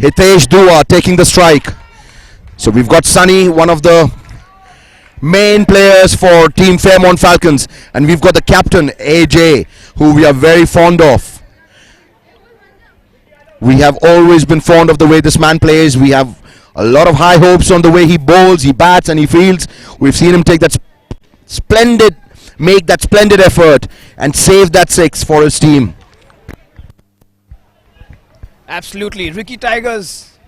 Hitesh Dua taking the strike. So we've got Sunny, one of the main players for Team Fairmont Falcons, and we've got the captain AJ, who we are very fond of. We have always been fond of the way this man plays. We have a lot of high hopes on the way he bowls, he bats and he fields. We've seen him take that make that splendid effort and save that six for his team. Absolutely. Ricky Tigers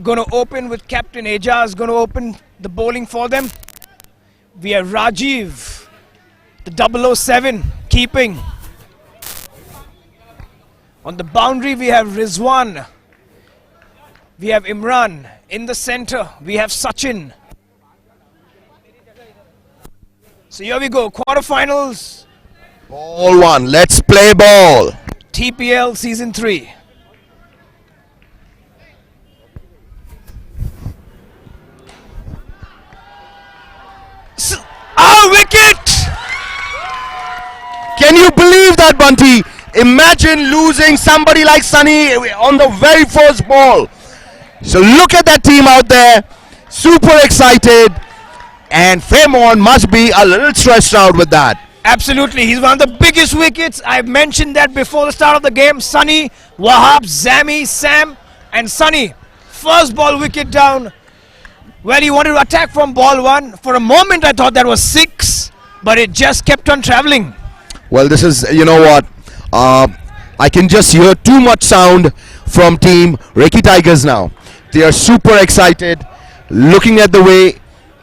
going to open with Captain Ajaz, going to open the bowling for them. We have Rajiv, the 007, keeping. On the boundary, we have Rizwan. We have Imran. In the center, we have Sachin. So here we go, quarterfinals. Ball one, let's play ball. TPL Season 3. Wicket! Can you believe that, Bunty? Imagine losing somebody like Sunny on the very first ball. So look at that team out there, super excited, and Fairmont must be a little stressed out with that. Absolutely, he's one of the biggest wickets. I mentioned that before the start of the game. Sunny, Wahab, Zami, Sam, and Sunny. First ball wicket down. Well, he wanted to attack from ball one. For a moment, I thought that was 6, but it just kept on traveling. Well, this is, you know what, I can just hear too much sound from team Ricky Tigers now. They are super excited, looking at the way,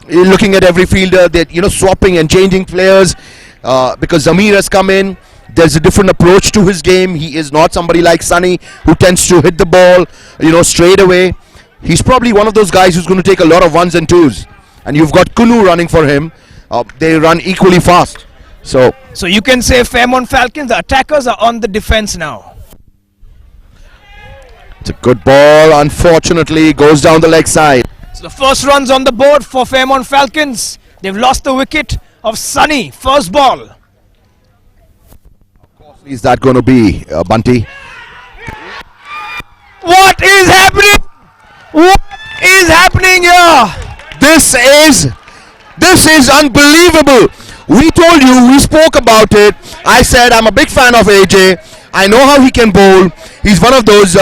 looking at every fielder, they're, swapping and changing players because Zamir has come in. There's a different approach to his game. He is not somebody like Sunny who tends to hit the ball, straight away. He's probably one of those guys who's going to take a lot of ones and twos. And you've got Kunu running for him. They run equally fast. So you can say Fairmont Falcons, the attackers are on the defense now. It's a good ball. Unfortunately, goes down the leg side. So the first runs on the board for Fairmont Falcons. They've lost the wicket of Sunny. First ball. Is that going to be, Bunty? What is happening? What is happening here? This is unbelievable. We told you, we spoke about it. I said I'm a big fan of AJ. I know how he can bowl. He's one of those,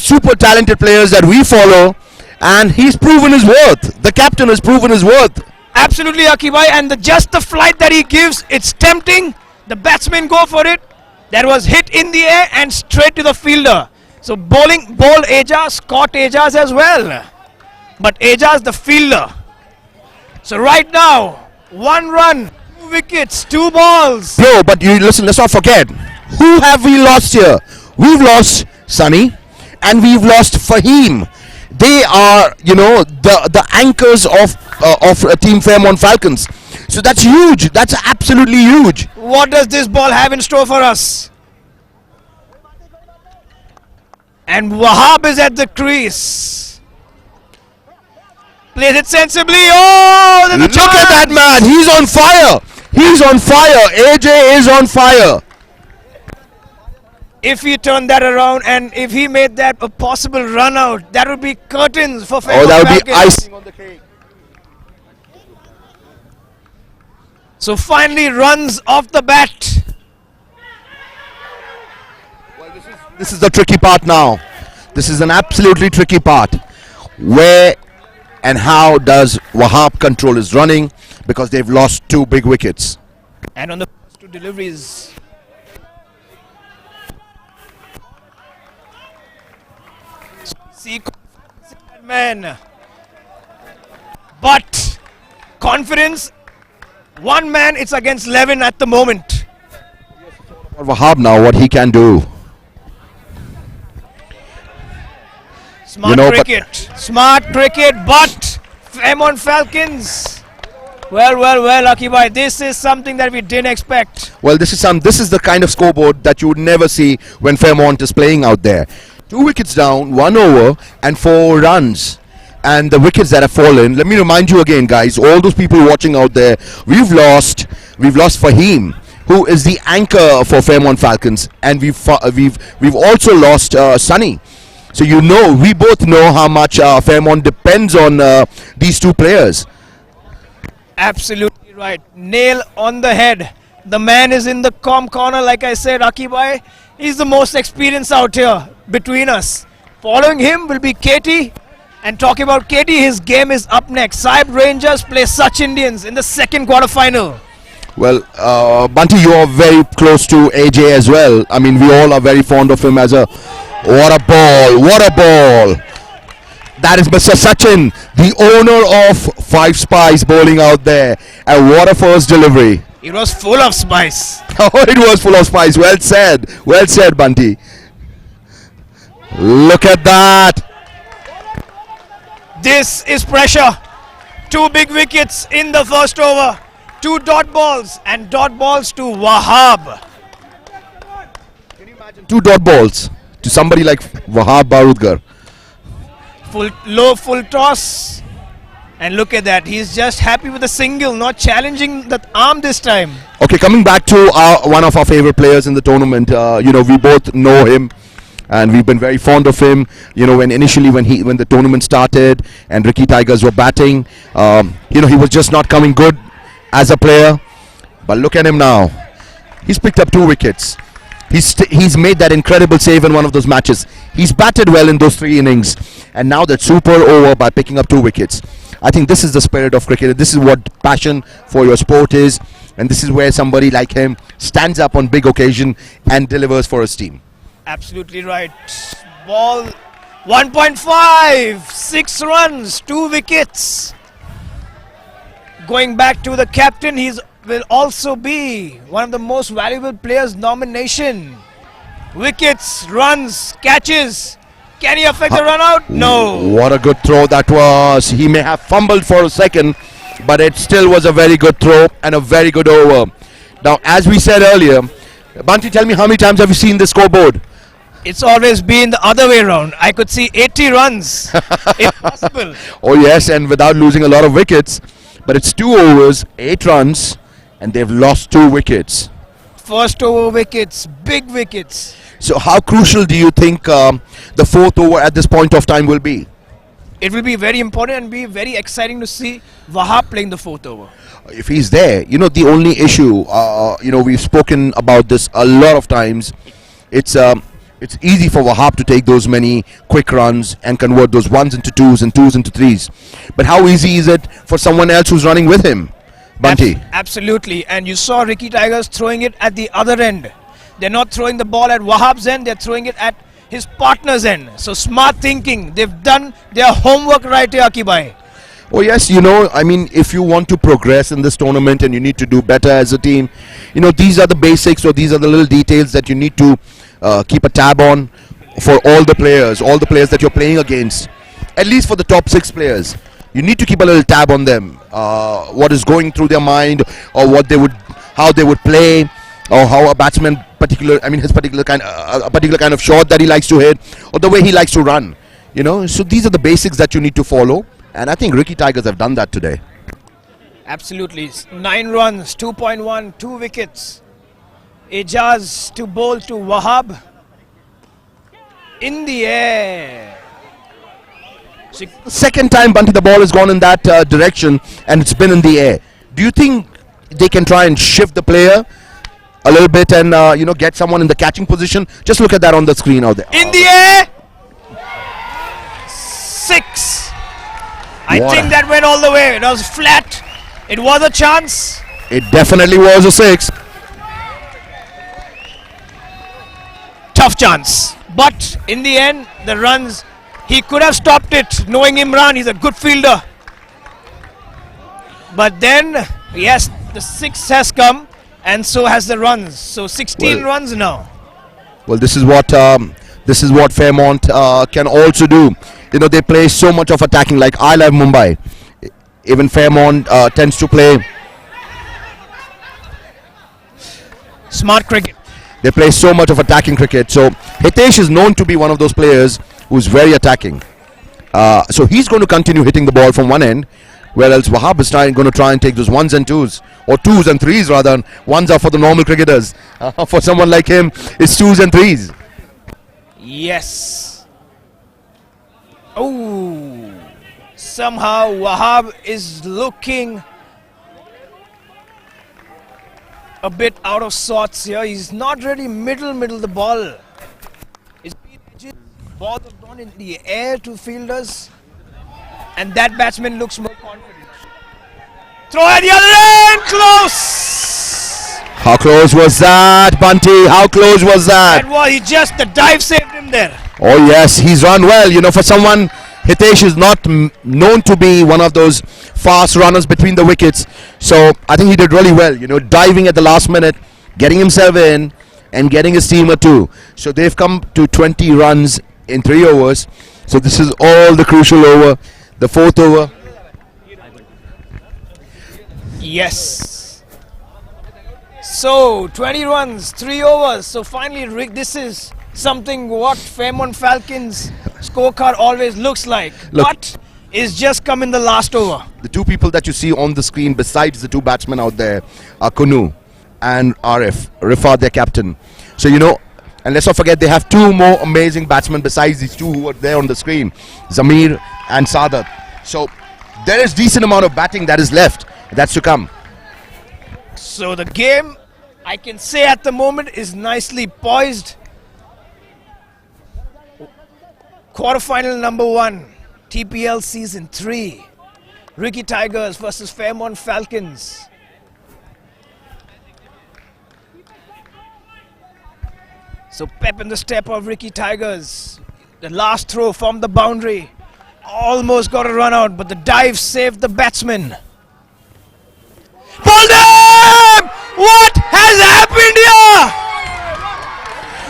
super talented players that we follow. And he's proven his worth. The captain has proven his worth. Absolutely, Akibhai. And just the flight that he gives, it's tempting. The batsmen go for it. That was hit in the air and straight to the fielder. So ball Ajaz, caught Ajaz as well. But Ajaz the fielder. So right now, 1 run, 2 wickets, 2 balls. Bro, but you listen, let's not forget. Who have we lost here? We've lost Sunny and we've lost Fahim. They are, the anchors of Team Fairmont Falcons. So that's huge. That's absolutely huge. What does this ball have in store for us? And Wahab is at the crease. Plays it sensibly. Oh, look at that man. He's on fire. He's on fire. AJ is on fire. If he turned that around and if he made that a possible run out, that would be curtains for Fairmont. Oh, that would be icing on the cake. So finally runs off the bat. This is the tricky part now. This is an absolutely tricky part. Where and how does Wahab control his running? Because they've lost 2 big wickets. And on the first 2 deliveries. See, man. But confidence, 1 man, it's against 11 at the moment. Wahab now, what he can do. Smart cricket, but Fairmont Falcons. Well, Akibhai, this is something that we didn't expect. Well, this is the kind of scoreboard that you would never see when Fairmont is playing out there. 2 wickets down, 1 over, and 4 runs. And the wickets that have fallen. Let me remind you again, guys, all those people watching out there, we've lost Fahim, who is the anchor for Fairmont Falcons, and we've also lost Sunny. So you know, we both know how much Fairmont depends on these two players. Absolutely right. Nail on the head. The man is in the calm corner, like I said, Akibhai. He's the most experienced out here between us. Following him will be KT. And talking about KT, his game is up next. Saib Rangers play Such Indians in the second quarter-final. Well, Bunty, you are very close to AJ as well. I mean, we all are very fond of him as a... What a ball! What a ball! That is Mr. Sachin, the owner of Five Spice bowling out there. And what a first delivery. It was full of spice. Oh, it was full of spice. Well said. Well said, Bunty. Look at that. This is pressure. 2 big wickets in the first over. 2 dot balls and dot balls to Wahab. Can you imagine 2 dot balls to somebody like Wahab Barudgar? Full toss. And look at that. He's just happy with the single, not challenging the arm this time. Okay, coming back to one of our favorite players in the tournament. We both know him. And we've been very fond of him. You know, when the tournament started and Ricky Tigers were batting, he was just not coming good as a player. But look at him now. He's picked up 2 wickets. He's made that incredible save in one of those matches. He's batted well in those 3 innings. And now that super over by picking up 2 wickets. I think this is the spirit of cricket. This is what passion for your sport is. And this is where somebody like him stands up on big occasion and delivers for his team. Absolutely right. Ball 1.5, 6 runs, 2 wickets. Going back to the captain, he will also be one of the most valuable players nomination. Wickets, runs, catches. Can he affect the run out? No. What a good throw that was. He may have fumbled for a second, but it still was a very good throw and a very good over. Now, as we said earlier, Bunty, tell me, how many times have you seen the scoreboard? It's always been the other way around. I could see 80 runs, if possible. Oh yes, and without losing a lot of wickets. But it's 2 overs, 8 runs, and they've lost 2 wickets. First over wickets, big wickets. So how crucial do you think the 4th over at this point of time will be? It will be very important and be very exciting to see Wahab playing the 4th over. If he's there, the only issue, we've spoken about this a lot of times. It's easy for Wahab to take those many quick runs and convert those 1s into 2s and 2s into 3s. But how easy is it for someone else who's running with him? Bunty. Absolutely. And you saw Ricky Tigers throwing it at the other end. They're not throwing the ball at Wahab's end, they're throwing it at his partner's end. So smart thinking. They've done their homework right here, Akibhai. Oh yes, if you want to progress in this tournament and you need to do better as a team, these are the basics, or these are the little details that you need to keep a tab on for all the players that you're playing against. At least for the top 6 players, you need to keep a little tab on them. What is going through their mind, or how they would play, or how a batsman his particular kind of shot that he likes to hit, or the way he likes to run. So these are the basics that you need to follow, and I think Ricky Tigers have done that today. Absolutely. 9 runs, 2.1, 2 wickets. Ijaz to bowl to Wahab. In the air. Second time, Bunty, the ball has gone in that direction and it's been in the air. Do you think they can try and shift the player a little bit and get someone in the catching position? Just look at that on the screen out there. In the air. 6. I think that went all the way. It was flat. It was a chance. It definitely was a 6. Tough chance. But in the end, the runs, he could have stopped it. Knowing Imran, he's a good fielder. But then, yes, the 6 has come, and so has the runs. So 16 runs now. Well, this is what Fairmont can also do. They play so much of attacking. Like I love Mumbai. Even Fairmont tends to play smart cricket. They play so much of attacking cricket. So Hitesh is known to be one of those players who's very attacking. So he's going to continue hitting the ball from one end, whereas Wahab is going to try and take those 1s and 2s, or 2s and 3s rather. 1s are for the normal cricketers. For someone like him, it's 2s and 3s. Yes. Oh, somehow Wahab is looking a bit out of sorts here. He's not really middle the ball. It's ball has gone in the air to fielders, and that batsman looks more confident. Throw at the other end, close. How close was that, Bunty? How close was that? And well, the dive saved him there. Oh yes, he's run well. You know, for someone, Hitesh is not known to be one of those fast runners between the wickets. So I think he did really well. You know, diving at the last minute, getting himself in, and getting his team a 2. So they've come to 20 runs in 3 overs. So this is all the crucial over, the 4th over. Yes. So 20 runs, 3 overs. So finally, Rick, this is something what Fairmont Falcons scorecard always looks like. Look. But it's just come in the last over. The 2 people that you see on the screen besides the 2 batsmen out there are Kunu and Rifa, their captain. So, you know, and let's not forget they have 2 more amazing batsmen besides these 2 who are there on the screen, Zamir and Sadat. So there is decent amount of batting that is left. That's to come. So the game, I can say at the moment, is nicely poised. Quarterfinal number 1, TPL season 3. Ricky Tigers versus Fairmont Falcons. So pep in the step of Ricky Tigers. The last throw from the boundary. Almost got a run out, but the dive saved the batsman. Bowled him! What has happened here?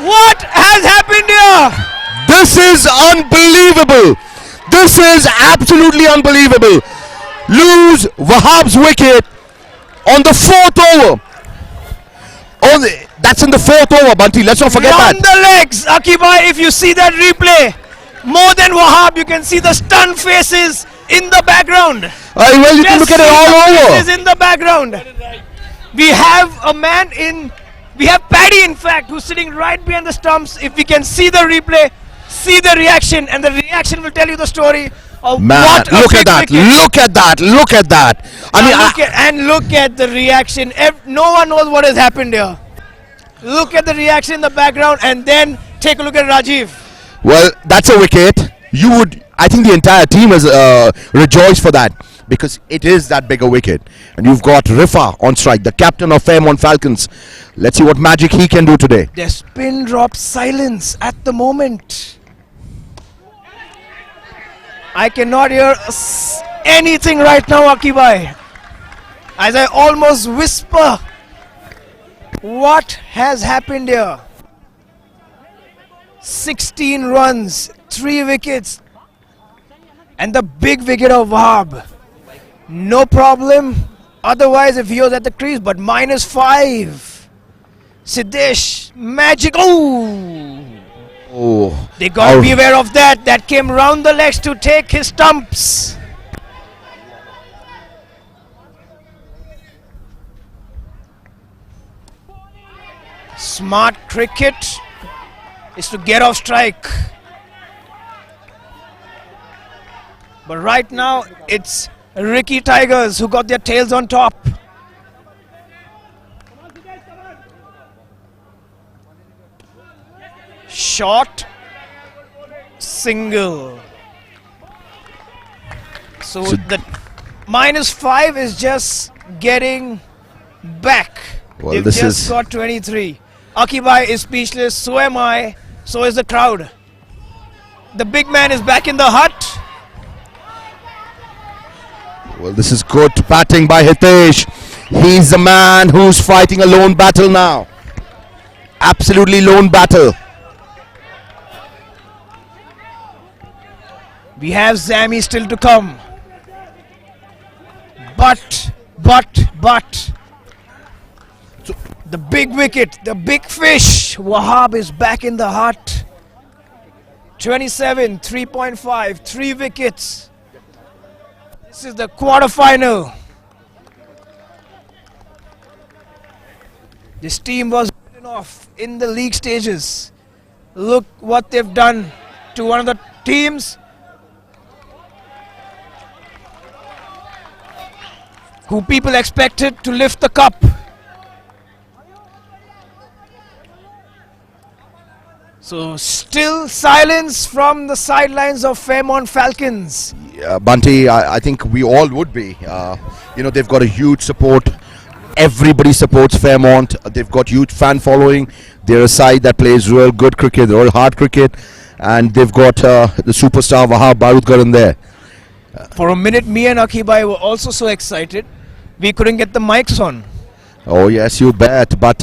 What has happened here? This is unbelievable. This is absolutely unbelievable. Lose Wahab's wicket on the 4th over. That's in the 4th over, Bunty. Let's not forget Round that. the legs, Akibai. If you see that replay, more than Wahab, you can see the stunned faces in the background. Well, you can look at it all over. Is in the background. We have a man we have Paddy, in fact, who's sitting right behind the stumps. If we can see the replay, see the reaction, and the reaction will tell you the story of Man, what a look at big that! wicket. Look at that! Look at that! I mean, Look at the reaction. No one knows what has happened here. Look at the reaction in the background, and then take a look at Rajiv. well, that's a wicket. I think the entire team has rejoiced for that because it is that big a wicket. And you've got Rifa on strike, the captain of Fairmont Falcons. Let's see what magic he can do today. There's pin drop silence at the moment. I cannot hear anything right now, Akibai. As I almost whisper, what has happened here? 16 runs, 3 wickets, and the big wicket of Wahab. No problem. Otherwise, if he was at the crease, but -5. Siddesh, magic. Oh, They got to be aware of that. That came round the legs to take his stumps. Smart cricket is to get off strike. But right now, it's Ricky Tigers who got their tails on top. Shot, single. So the -5 is just getting back. Well, They've this just is- got 23. Akibai is speechless, so am I, so is the crowd. The big man is back in the hut. well, this is good batting by Hitesh. He's the man who's fighting a lone battle now. Absolutely lone battle. We have Zami still to come. But, the big wicket, the big fish, Wahab is back in the hut. 27, 3.5, 3 wickets. This is the quarterfinal. This team was written off in the league stages. Look what they've done to one of the teams who people expected to lift the cup. So still silence from the sidelines of Fairmont Falcons. Bunty, I think we all would be. They've got a huge support. Everybody supports Fairmont. They've got huge fan following. They're a side that plays real good cricket, real hard cricket, and they've got the superstar Wahab Barudkar in there. For a minute, me and Akibai were also so excited, we couldn't get the mics on. Oh yes, you bet. But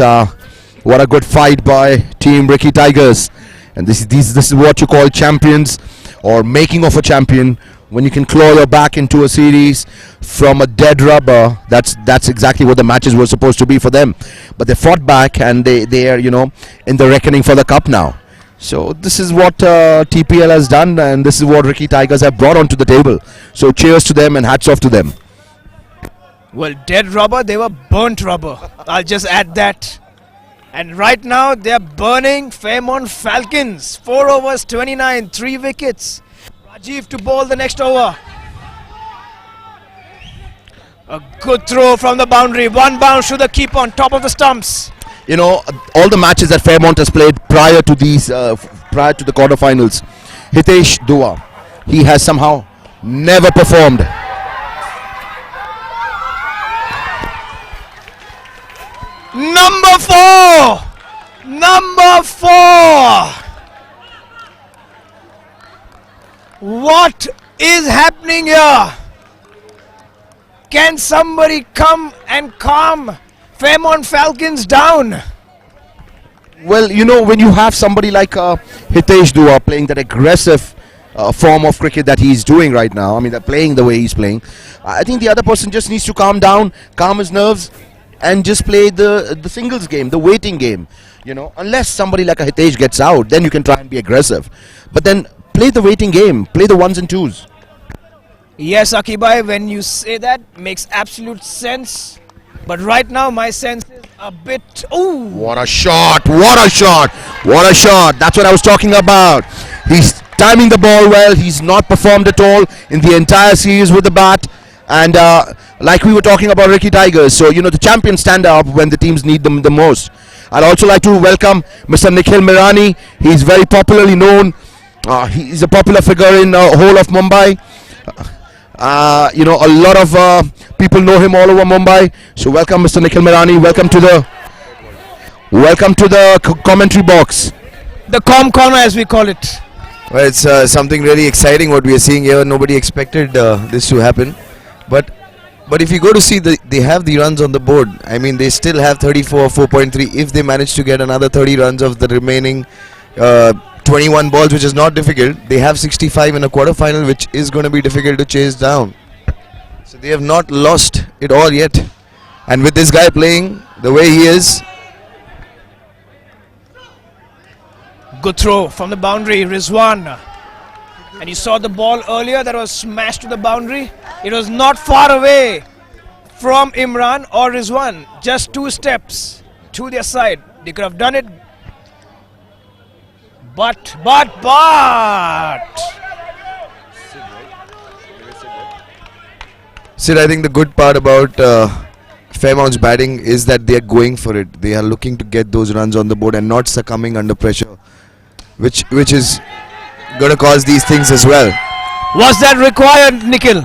what a good fight by Team Ricky Tigers, and this is what you call champions, or making of a champion. When you can claw your back into a series from a dead rubber, that's exactly what the matches were supposed to be for them. But they fought back, and they are in the reckoning for the cup now. So this is what TPL has done, and this is what Ricky Tigers have brought onto the table. So cheers to them and hats off to them. Well, dead rubber, they were burnt rubber. I'll just add that. And right now, they're burning Fairmont Falcons. 4 overs, 29, 3 wickets. Rajiv to bowl the next over. A good throw from the boundary. One bounce to the keeper on top of the stumps. All the matches that Fairmont has played prior to the quarterfinals, Hitesh Dua, he has somehow never performed. Number 4! Number 4! What is happening here? Can somebody come and calm Fairmont Falcons down? Well, when you have somebody like Hitesh Dua playing that aggressive form of cricket that he's doing right now, I mean, they're playing the way he's playing, I think the other person just needs to calm down, calm his nerves, and just play the singles game, the waiting game. Unless somebody like a Hitesh gets out, then you can try and be aggressive. But then play the waiting game, play the ones and twos. Yes, Akibai, when you say that, makes absolute sense. But right now, my sense is a bit... Ooh! What a shot! What a shot! What a shot! That's what I was talking about. He's timing the ball well. He's not performed at all in the entire series with the bat. And like we were talking about Ricky Tigers, so the champions stand up when the teams need them the most. I'd also like to welcome Mr. Nikhil Mirani. He's very popularly known. He's a popular figure in whole of Mumbai. A lot of people know him all over Mumbai. So welcome, Mr. Nikhil Mirani. Welcome to the commentary box. The Com Corner, as we call it. Well, it's something really exciting what we are seeing here. Nobody expected this to happen. But if you go to see, they have the runs on the board. I mean, they still have 34, 4.3. If they manage to get another 30 runs of the remaining 21 balls, which is not difficult, they have 65 in a quarterfinal, which is going to be difficult to chase down. So they have not lost it all yet. And with this guy playing the way he is, Good throw from the boundary, Rizwan. And you saw the ball earlier that was smashed to the boundary. It was not far away from Imran or Rizwan. Just 2 steps to their side. They could have done it. But. Sid, I think the good part about Fairmont's batting is that they are going for it. They are looking to get those runs on the board and not succumbing under pressure, which is going to cause these things as well. Was that required, Nikhil?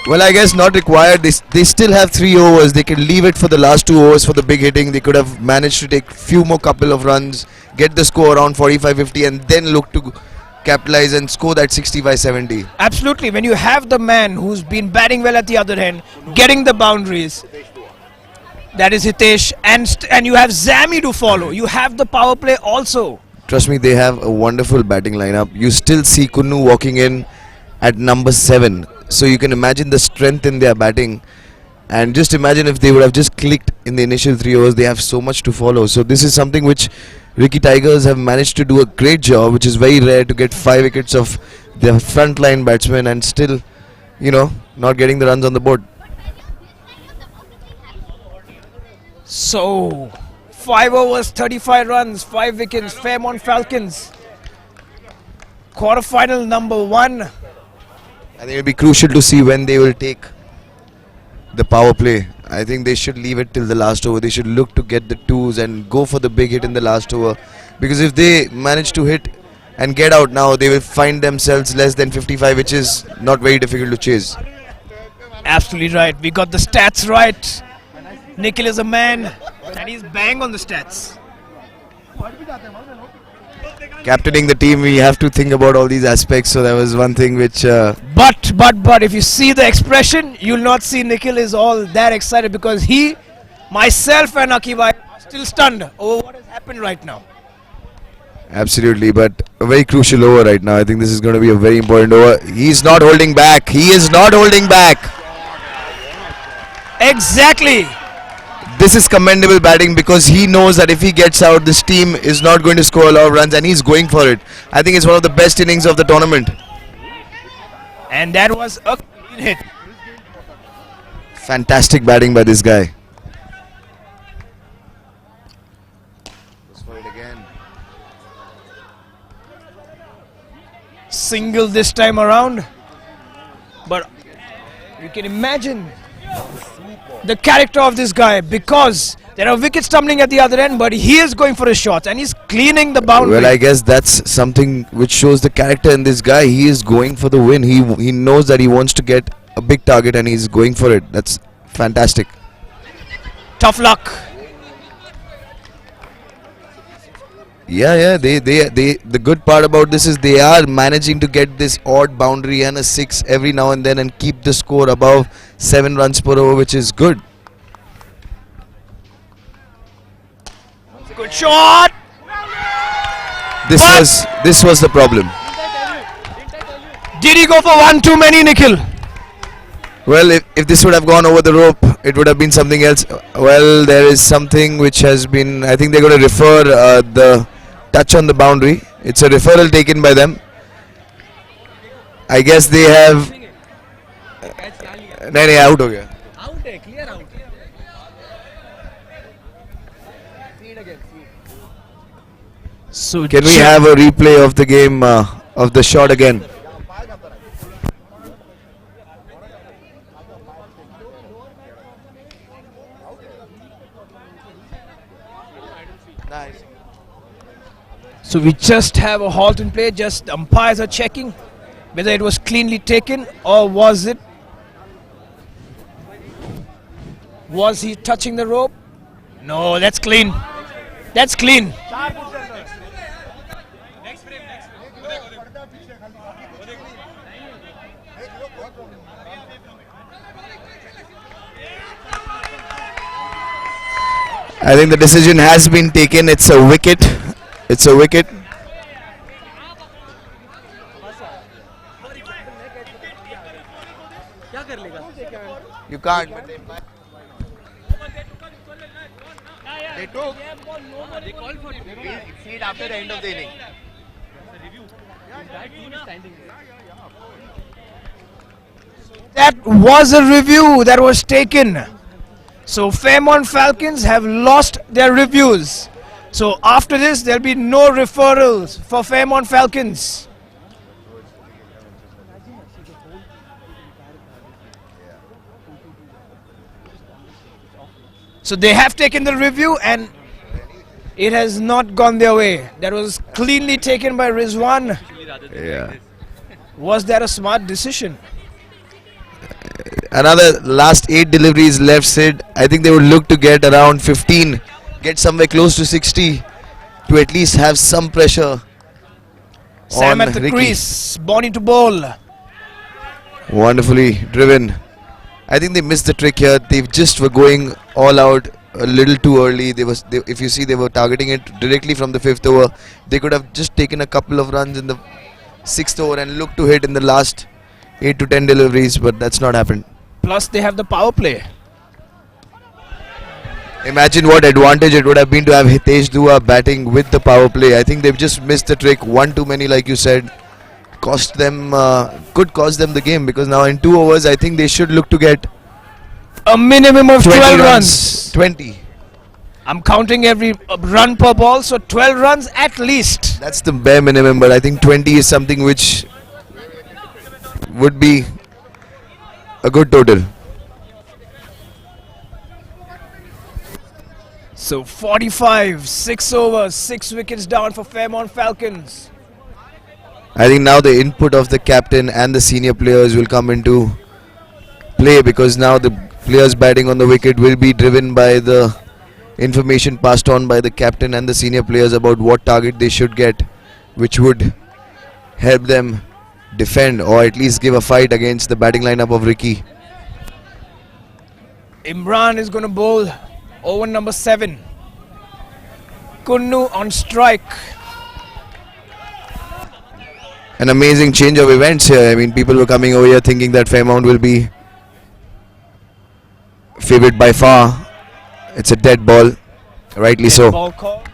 Well, I guess not required. They still have 3 overs. They can leave it for the last 2 overs for the big hitting. They could have managed to take few more couple of runs, get the score around 45-50, and then look to capitalize and score that 65-70. Absolutely. When you have the man who's been batting well at the other end, getting the boundaries, that is Hitesh, and you have Zami to follow. You have the power play also. Trust me, they have a wonderful batting lineup. You still see Kunnu walking in at number 7. So you can imagine the strength in their batting. And just imagine if they would have just clicked in the initial 3 overs. They have so much to follow. So this is something which Ricky Tigers have managed to do a great job, which is very rare, to get 5 wickets of their frontline batsmen and still, not getting the runs on the board. So, 5 overs, 35 runs, 5 wickets, Fairmont Falcons. Quarterfinal number 1. I think it will be crucial to see when they will take the power play. I think they should leave it till the last over. They should look to get the twos and go for the big hit in the last over. Because if they manage to hit and get out now, they will find themselves less than 55, which is not very difficult to chase. Absolutely right. We got the stats right. Nikhil is a man and he's bang on the stats. Captaining the team, we have to think about all these aspects. So that was one thing which. But if you see the expression, you'll not see Nikhil is all that excited because he, myself and Akibai are still stunned over what has happened right now. Absolutely, but a very crucial over right now. I think this is going to be a very important over. He's not holding back. He is not holding back. Exactly. This is commendable batting because he knows that if he gets out, this team is not going to score a lot of runs and he's going for it. I think it's one of the best innings of the tournament. And that was a clean hit. Fantastic batting by this guy. Goes for it again. Single this time around. But you can imagine the character of this guy because there are wickets tumbling at the other end, but he is going for his shots and he's cleaning the boundary. Well, I guess that's something which shows the character in this guy. He is going for the win. He knows that he wants to get a big target and he's going for it. That's fantastic. Tough luck. Yeah. The good part about this is they are managing to get this odd boundary and a 6 every now and then and keep the score above 7 runs per over, which is good. Good shot. This was the problem. Did he go for one too many, Nikhil? Well, if this would have gone over the rope, it would have been something else. Well, there is something which has been. I think they're going to refer the touch on the boundary. It's a referral taken by them. I guess they have. नहीं out हो गया. So Can we have a replay of the game of the shot again? So we just have a halt in play. Just the umpires are checking whether it was cleanly taken or was he touching the rope? No, that's clean. That's clean. I think the decision has been taken. It's a wicket. It's a wicket. You can't. They took. See it after the end of the inning. That was a review that was taken. So Fairmont Falcons have lost their reviews. So after this, there'll be no referrals for Fairmont Falcons. So they have taken the review and it has not gone their way. That was cleanly taken by Rizwan. Yeah. Was that a smart decision? Another last 8 deliveries left, Sid. I think they would look to get around 15, get somewhere close to 60 to at least have some pressure. Sam on at the Ricky. crease, Bonnie to bowl. Wonderfully driven. I think they missed the trick here. They just were going all out a little too early. If you see, they were targeting it directly from the 5th over. They could have just taken a couple of runs in the 6th over and looked to hit in the last 8 to 10 deliveries, but that's not happened. Plus they have the power play. Imagine what advantage it would have been to have Hitesh Dua batting with the power play. I think they've just missed the trick. One too many, like you said. Cost them, could cost them the game, because now in 2 overs, I think they should look to get A minimum of 20 12 runs. 20. I'm counting every run per ball, so 12 runs at least. That's the bare minimum, but I think 20 is something which would be a good total. So 45, 6 overs, 6 wickets down for Fairmont Falcons. I think now the input of the captain and the senior players will come into play, because now the players batting on the wicket will be driven by the information passed on by the captain and the senior players about what target they should get, which would help them defend or at least give a fight against the batting lineup of Ricky. Imran is going to bowl over number 7. Kunnu on strike. An amazing change of events here. I mean, people were coming over here thinking that Fairmount will be favoured by far. It's a dead ball, rightly so. Ball call.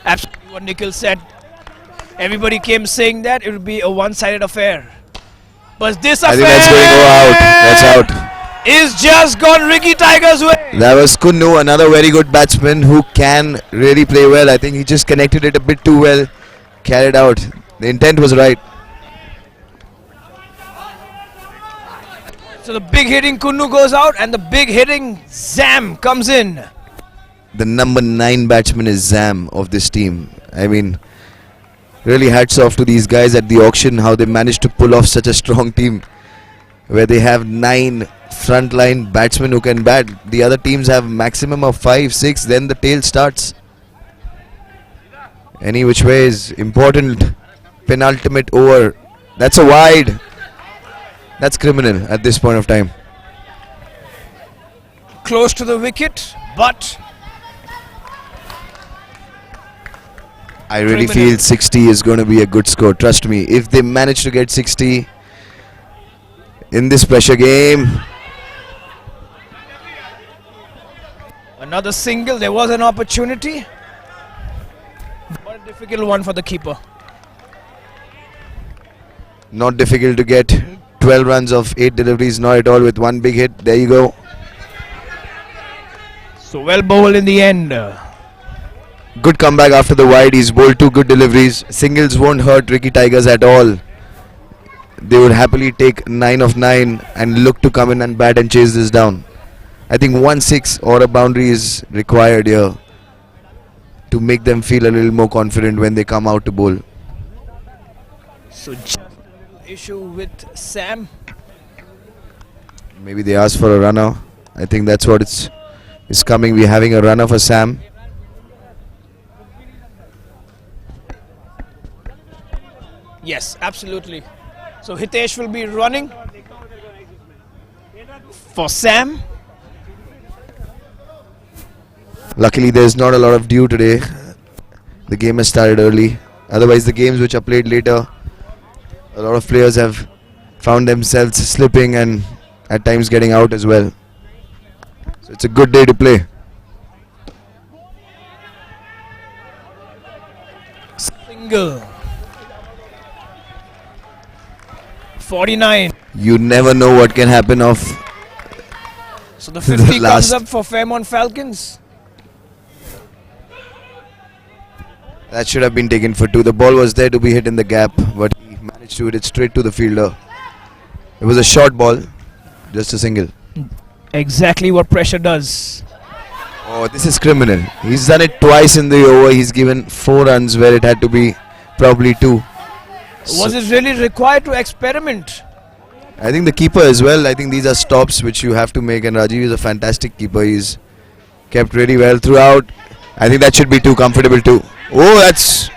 Absolutely what Nikhil said. Everybody came saying that it would be a one-sided affair. But this I affair think that's going to go out. That's out. is just gone Ricky Tiger's way. That was Kunnu, another very good batsman who can really play well. I think he just connected it a bit too well, carried out. The intent was right. So the big hitting Kunnu goes out and the big hitting Zam comes in. The number 9 batsman is Zam of this team. I mean, really hats off to these guys at the auction, how they managed to pull off such a strong team where they have 9 frontline batsmen who can bat. The other teams have maximum of 5, 6, then the tail starts. Any which way is important. Penultimate over. That's a wide. That's criminal at this point of time. Close to the wicket, but I really criminal. feel 60 is going to be a good score. Trust me. If they manage to get 60 in this pressure game. Another single. There was an opportunity, but a difficult one for the keeper. Not difficult to get 12 runs of 8 deliveries, not at all, with one big hit. There you go. So well bowled in the end. Good comeback after the wide. He's bowled 2 good deliveries. Singles won't hurt Ricky Tigers at all. They would happily take 9 of 9 and look to come in and bat and chase this down. I think 1 6 or a boundary is required here to make them feel a little more confident when they come out to bowl. So just a little issue with Sam. Maybe they asked for a runner. I think that's what it's coming. We're having a runner for Sam. Yes, absolutely. So Hitesh will be running for Sam. Luckily, there's not a lot of dew today. The game has started early. Otherwise, the games which are played later, a lot of players have found themselves slipping and at times getting out as well. So it's a good day to play. Single. 49. You never know what can happen off. So the 50 comes last. up for Fairmont Falcons. That should have been taken for 2. The ball was there to be hit in the gap, but he managed to hit it straight to the fielder. It was a short ball, just a single. Exactly what pressure does. Oh, this is criminal. He's done it twice in the over. He's given 4 runs where it had to be probably 2. Was it really required to experiment? I think the keeper as well. I think these are stops which you have to make, and Rajiv is a fantastic keeper. He's kept really well throughout. I think that should be too comfortable too. Oh, that's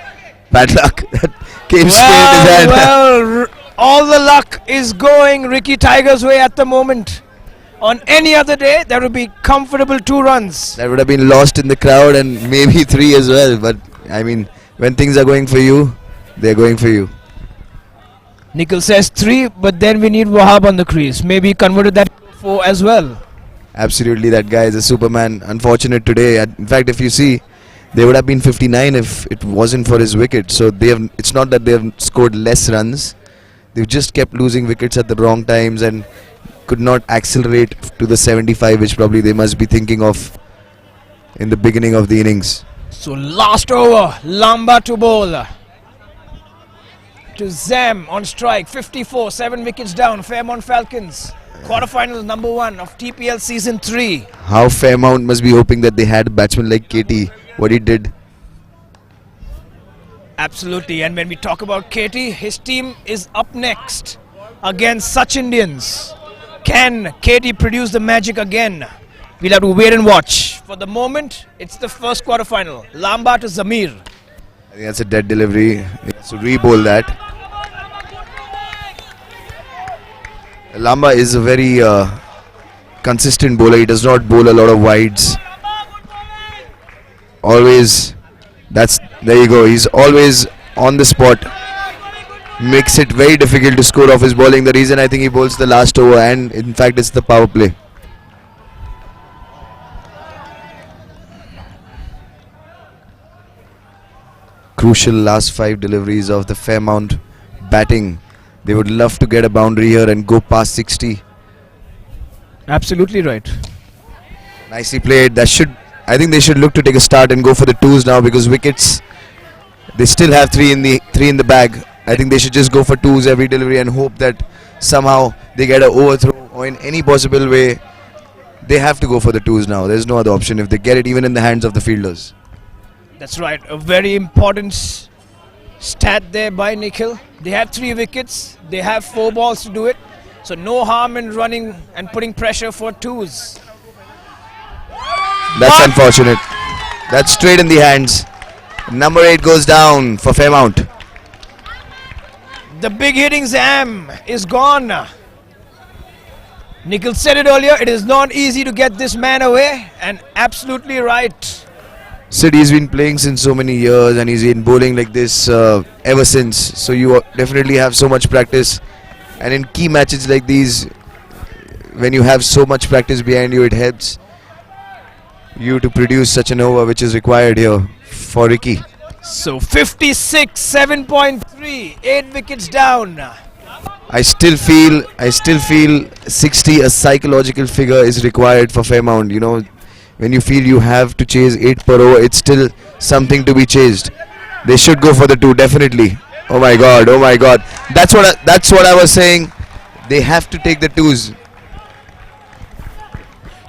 bad luck. That came straight in his hand. Well, all the luck is going Ricky Tiger's way at the moment. On any other day, there would be comfortable 2 runs. That would have been lost in the crowd and maybe 3 as well. But I mean, when things are going for you, they're going for you. Nikhil says 3, but then we need Wahab on the crease. Maybe he converted that to 4 as well. Absolutely, that guy is a superman. Unfortunate today. In fact, if you see, they would have been 59 if it wasn't for his wicket. So they have. It's not that they have scored less runs. They've just kept losing wickets at the wrong times and could not accelerate to the 75, which probably they must be thinking of in the beginning of the innings. So last over, Lamba to bowl. to Zam on strike. 54, 7 wickets down. Fairmont Falcons. Quarterfinals number 1 of TPL season 3. How Fairmount must be hoping that they had a batsman like KT. What he did. Absolutely. And when we talk about KT, his team is up next against such Indians. Can KT produce the magic again? We'll have to wait and watch. For the moment, it's the first quarterfinal. Lamba to Zamir. I think that's a dead delivery. He has to re-bowl that. Lamba is a very consistent bowler. He does not bowl a lot of wides. Always, there you go. He's always on the spot. Makes it very difficult to score off his bowling. The reason I think he bowls the last over, and in fact it's the power play. Crucial last 5 deliveries of the Fairmount batting. They would love to get a boundary here and go past 60. Absolutely right. Nicely played. I think they should look to take a start and go for the 2s now, because wickets, they still have 3 in the bag. I think they should just go for 2s every delivery and hope that somehow they get an overthrow, or in any possible way they have to go for the 2s now. There's no other option if they get it even in the hands of the fielders. That's right. A very important stat there by Nikhil. They have 3 wickets. They have 4 balls to do it. So no harm in running and putting pressure for 2s. That's unfortunate. That's straight in the hands. Number 8 goes down for Fairmount. The big hitting Zam is gone. Nikhil said it earlier, it is not easy to get this man away, and absolutely right. Sid, he's been playing since so many years and he's been bowling like this ever since. So you definitely have so much practice. And in key matches like these, when you have so much practice behind you, it helps you to produce such an over, which is required here for Ricky. So 56, 7.3, 8 wickets down. I still feel 60, a psychological figure, is required for Fairmount. You know, when you feel you have to chase 8 per over, it's still something to be chased. They should go for the 2, definitely. Oh my God, oh my God. That's what I was saying. They have to take the 2s.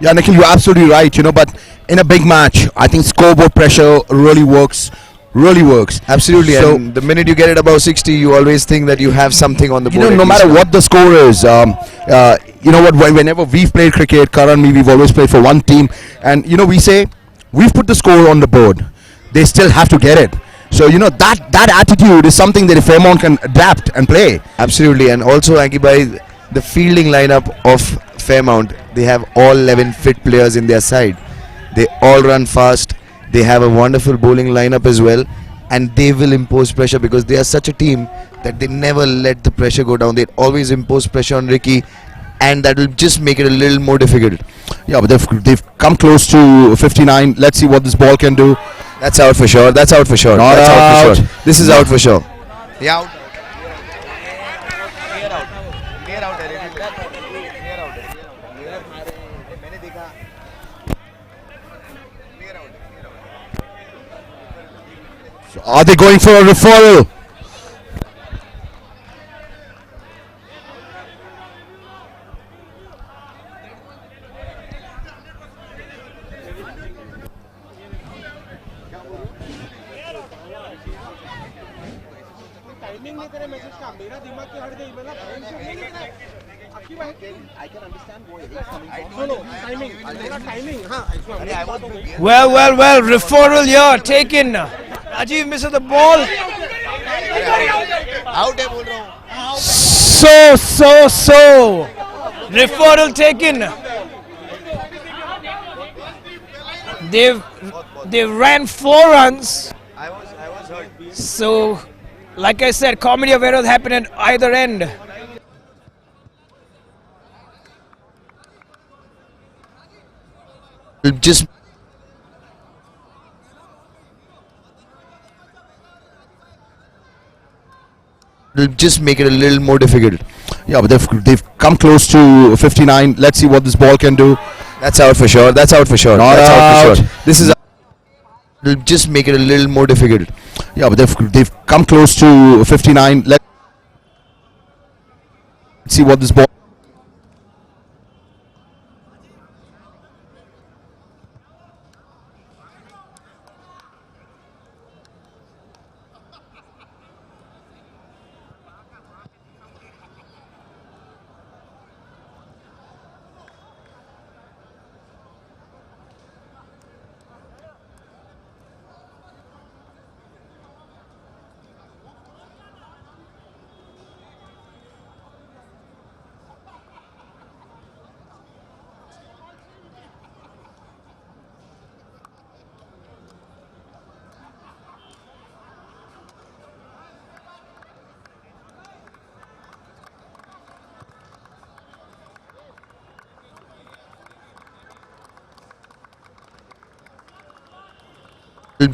Yeah, Nikhil, you're absolutely right. But in a big match, I think scoreboard pressure really works. Absolutely. So, and the minute you get it above 60, you always think that you have something on the board. no matter what the score is, whenever we've played cricket, Karan, me, we've always played for one team, and we say we've put the score on the board. They still have to get it. So that attitude is something that if Fairmount can adapt and play. Absolutely. And also, Ankibai, the fielding lineup of Fairmount, they have all 11 fit players in their side. They all run fast. They have a wonderful bowling lineup as well, and they will impose pressure because they are such a team that they never let the pressure go down. They always impose pressure on Ricky, and that will just make it a little more difficult. Yeah, but they've come close to 59. Let's see what this ball can do. That's out for sure. That's out for sure. Not That's out for out. sure. This is out for sure. Yeah, out. So are they going for a referral? Well, referral here taken. Rajiv misses the ball. So. Referral taken. They ran 4 runs. So, like I said, comedy of errors happen at either end. Just make it a little more difficult. Yeah, but they've come close to 59. Let's see what this ball can do. That's out for sure. That's out for sure. Not That's out for out. sure. This is just make it a little more difficult. Yeah, but they've come close to 59. See what this ball.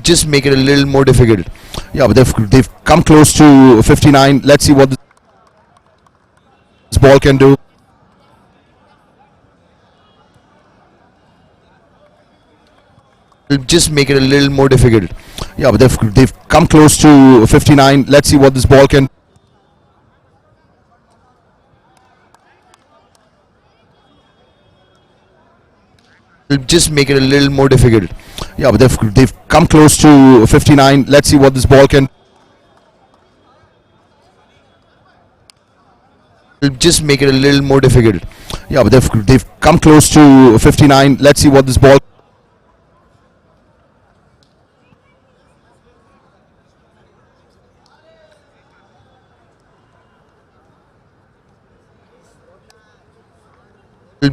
Just make it a little more difficult. Yeah, but they've come close to 59. Let's see what this ball can do. Just make it a little more difficult. Yeah, but they've come close to 59. Let's see what this ball can. Just make it a little more difficult. Yeah, but they've come close to 59. Let's see what this ball can. Just make it a little more difficult. Yeah, but they've come close to 59. Let's see what this ball.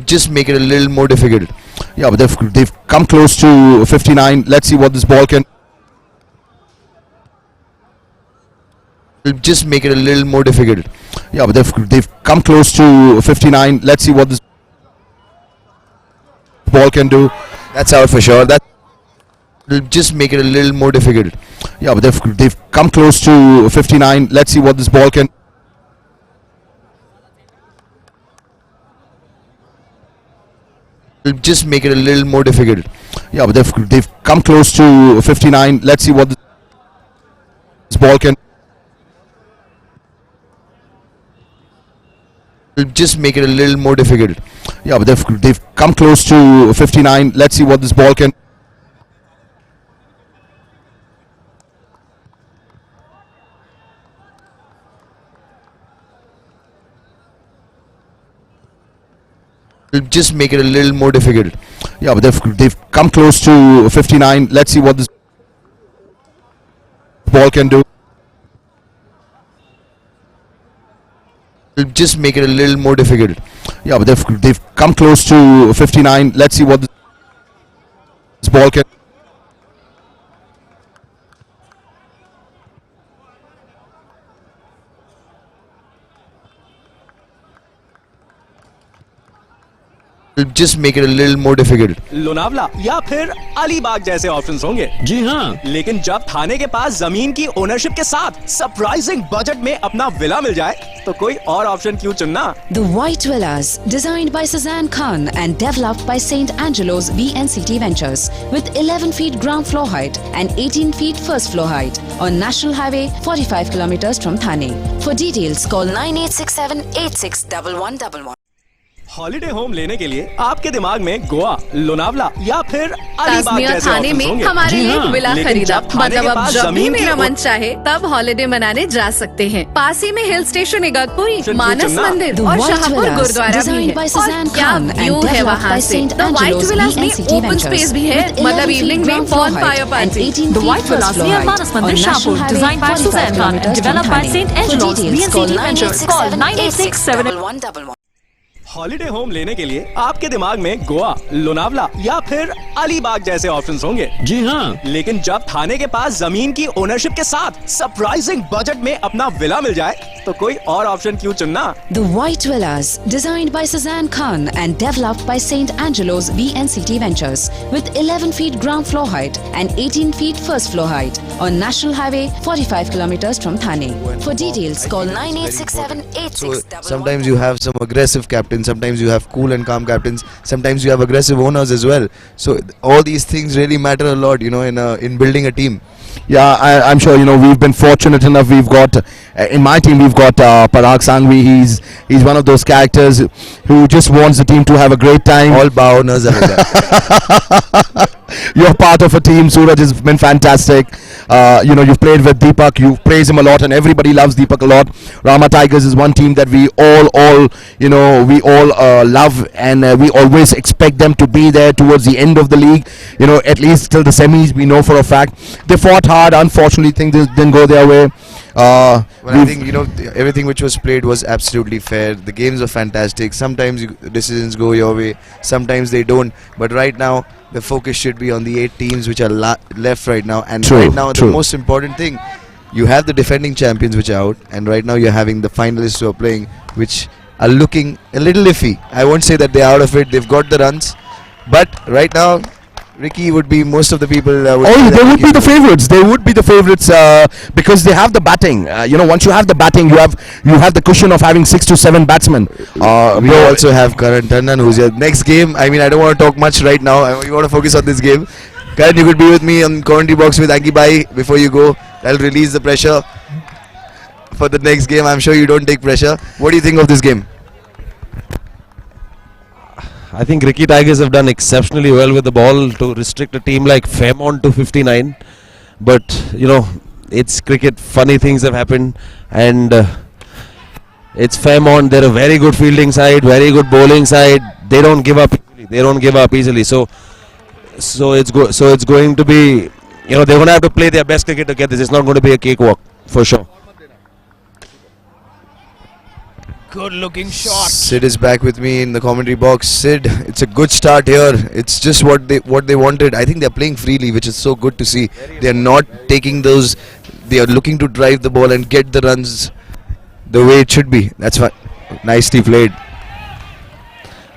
Just make it a little more difficult. Yeah, but they've come close to 59. Let's see what this ball can. Just make it a little more difficult. Yeah, but they've come close to 59. Let's see what this ball can do. That's out for sure. That just make it a little more difficult. Yeah, but they've come close to 59. Let's see what this ball can. Just make it a little more difficult. Yeah, but they've come close to 59. Let's see what this ball can. Just make it a little more difficult. Yeah, but they've come close to 59. Let's see what this ball can. Just make it a little more difficult. Yeah, but they've come close to 59. Let's see what this ball can do. Just make it a little more difficult. Yeah, but they've come close to 59. Let's see what this ball can. Just make it a little more difficult. Lonavala या फिर अलीबाग जैसे options होंगे। जी हाँ, लेकिन जब थाने के पास जमीन की ओनरशिप के साथ सरप्राइजिंग बजट में अपना विला मिल जाए तो कोई और ऑप्शन क्यों चुनना। The White Villas, designed by Suzanne Khan and developed by St. Angelo's VNCT Ventures, with 11 feet ground floor height and 18 feet first floor height on National Highway 45 kilometers from Thane. For details, call 9867 861111. Holiday home लेने के लिए आपके दिमाग में गोवा, लोनावला या फिर अलीबाग ताजमिया जैसे थाने options में होंगे। हमारे जी लिए हाँ, एक विला लेकिन खरीदा। जब थाने मतलब के अब पास जब भी जमीन की मेरा ओर- मन चाहे तब हॉलिडे मनाने जा सकते हैं। पास ही में हिल स्टेशन इगतपुरी, चुन- मानस चुनना। मंदिर The और White शाहपुर Villas, गुरुद्वारा भी designed है। by और Suzanne क्या Khan and व्यू है developed वहाँ by से। St. The White Angelo's Villas में VNCT ओपन Ventures, स्पेस भी है, with मतलब 11 इवनिंग feet में ground floor bonfire height and party. 18 The feet White first Villas floor near height Manas Mandir, on National Shahpur, Highway designed by 45 Suzanne Khan and kilometers from developed by Thane. St. For Angelo's details, call VNCT Ventures. Call 9867 9867 holiday home लेने के लिए आपके दिमाग में गोवा, लोनावला या फिर अलीबाग जैसे options होंगे। जी हाँ, लेकिन जब थाने के पास जमीन की ओनरशिप के साथ सरप्राइजिंग बजट में अपना विला मिल जाए तो कोई और ऑप्शन क्यों चुनना। The White Villas, designed by Suzanne Khan and developed by St. Angelo's VNCT Ventures, with 11 feet ground floor height and 18 feet first floor height on National Highway 45 kilometers from Thane. For details, call 9867 So 8611. sometimes you have some aggressive captains captains, sometimes you have cool and calm captains, sometimes you have aggressive owners as well. So all these things really matter a lot, in building a team. Yeah, I'm sure we've been fortunate enough. We've got in my team we've got Parag Sangvi. He's one of those characters who just wants the team to have a great time. All owners are like that. You're part of a team. Suraj has been fantastic. You've played with Deepak. You praise him a lot, and everybody loves Deepak a lot. Rama Tigers is one team that we all love, and we always expect them to be there towards the end of the league. At least till the semis. We know for a fact they fought hard. Unfortunately, things didn't go their way. Well, I think everything which was played was absolutely fair. The games are fantastic. Sometimes decisions go your way, sometimes they don't. But right now, the focus should be on the 8 teams which are left right now. And True, right now, true. the most important thing, you have the defending champions which are out, and right now you're having the finalists who are playing, which are looking a little iffy. I won't say that they're out of it. They've got the runs, but right now, Ricky would be most of the people. They would be the favourites. They would be the favourites because they have the batting. Once you have the batting, you have the cushion of having 6 to 7 batsmen. We also have Karan Tandon, who's your next game. I mean, I don't want to talk much right now. We want to focus on this game. Karan, you could be with me on commentary box with Anki Bhai before you go. I'll release the pressure for the next game. I'm sure you don't take pressure. What do you think of this game? I think Ricky Tigers have done exceptionally well with the ball to restrict a team like Fairmont to 59. But, it's cricket. Funny things have happened. And it's Fairmont. They're a very good fielding side, very good bowling side. They don't give up easily. So it's going to be, they're going to have to play their best cricket to get this. It's not going to be a cakewalk, for sure. Good looking shot. Sid is back with me in the commentary box. Sid, it's a good start here. It's just what they wanted. I think they're playing freely, which is so good to see. They're not taking those. They are looking to drive the ball and get the runs the way it should be. That's fine. Nicely played.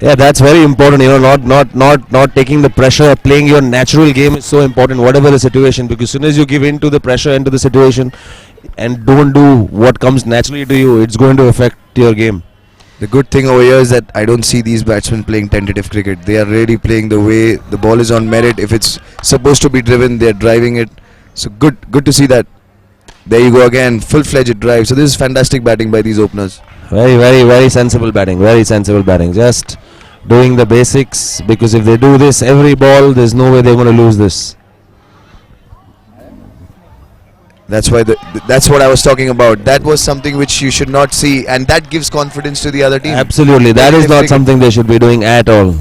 Yeah, that's very important. Not taking the pressure. Playing your natural game is so important, whatever the situation. Because as soon as you give in to the pressure and to the situation, and don't do what comes naturally to you, it's going to affect your game. The good thing over here is that I don't see these batsmen playing tentative cricket. They are really playing the way the ball is on merit. If it's supposed to be driven, they're driving it. So good to see that. There you go again, full-fledged drive. So this is fantastic batting by these openers. Very, very, very sensible batting. Very sensible batting. Just doing the basics, because if they do this every ball, there's no way they're going to lose this. That's why that's what I was talking about. That was something which you should not see, and that gives confidence to the other team. Absolutely, that is not something they should be doing at all.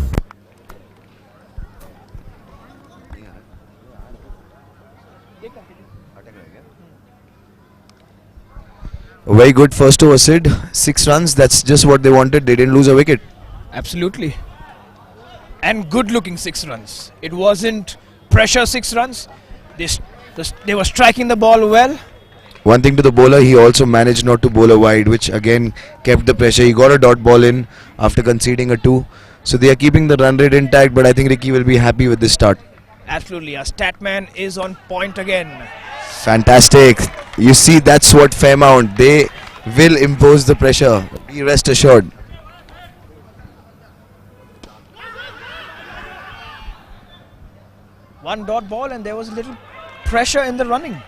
A very good first over, Sid. 6 runs. That's just what they wanted. They didn't lose a wicket. Absolutely. And good looking 6 runs. It wasn't pressure 6 runs. They were striking the ball well. One thing to the bowler, he also managed not to bowl a wide, which again kept the pressure. He got a dot ball in after conceding a 2. So they are keeping the run rate intact, but I think Ricky will be happy with this start. Absolutely. Our Statman is on point again. Fantastic. You see, that's what Fairmount, they will impose the pressure. Be rest assured. One dot ball and there was a little pressure in the running.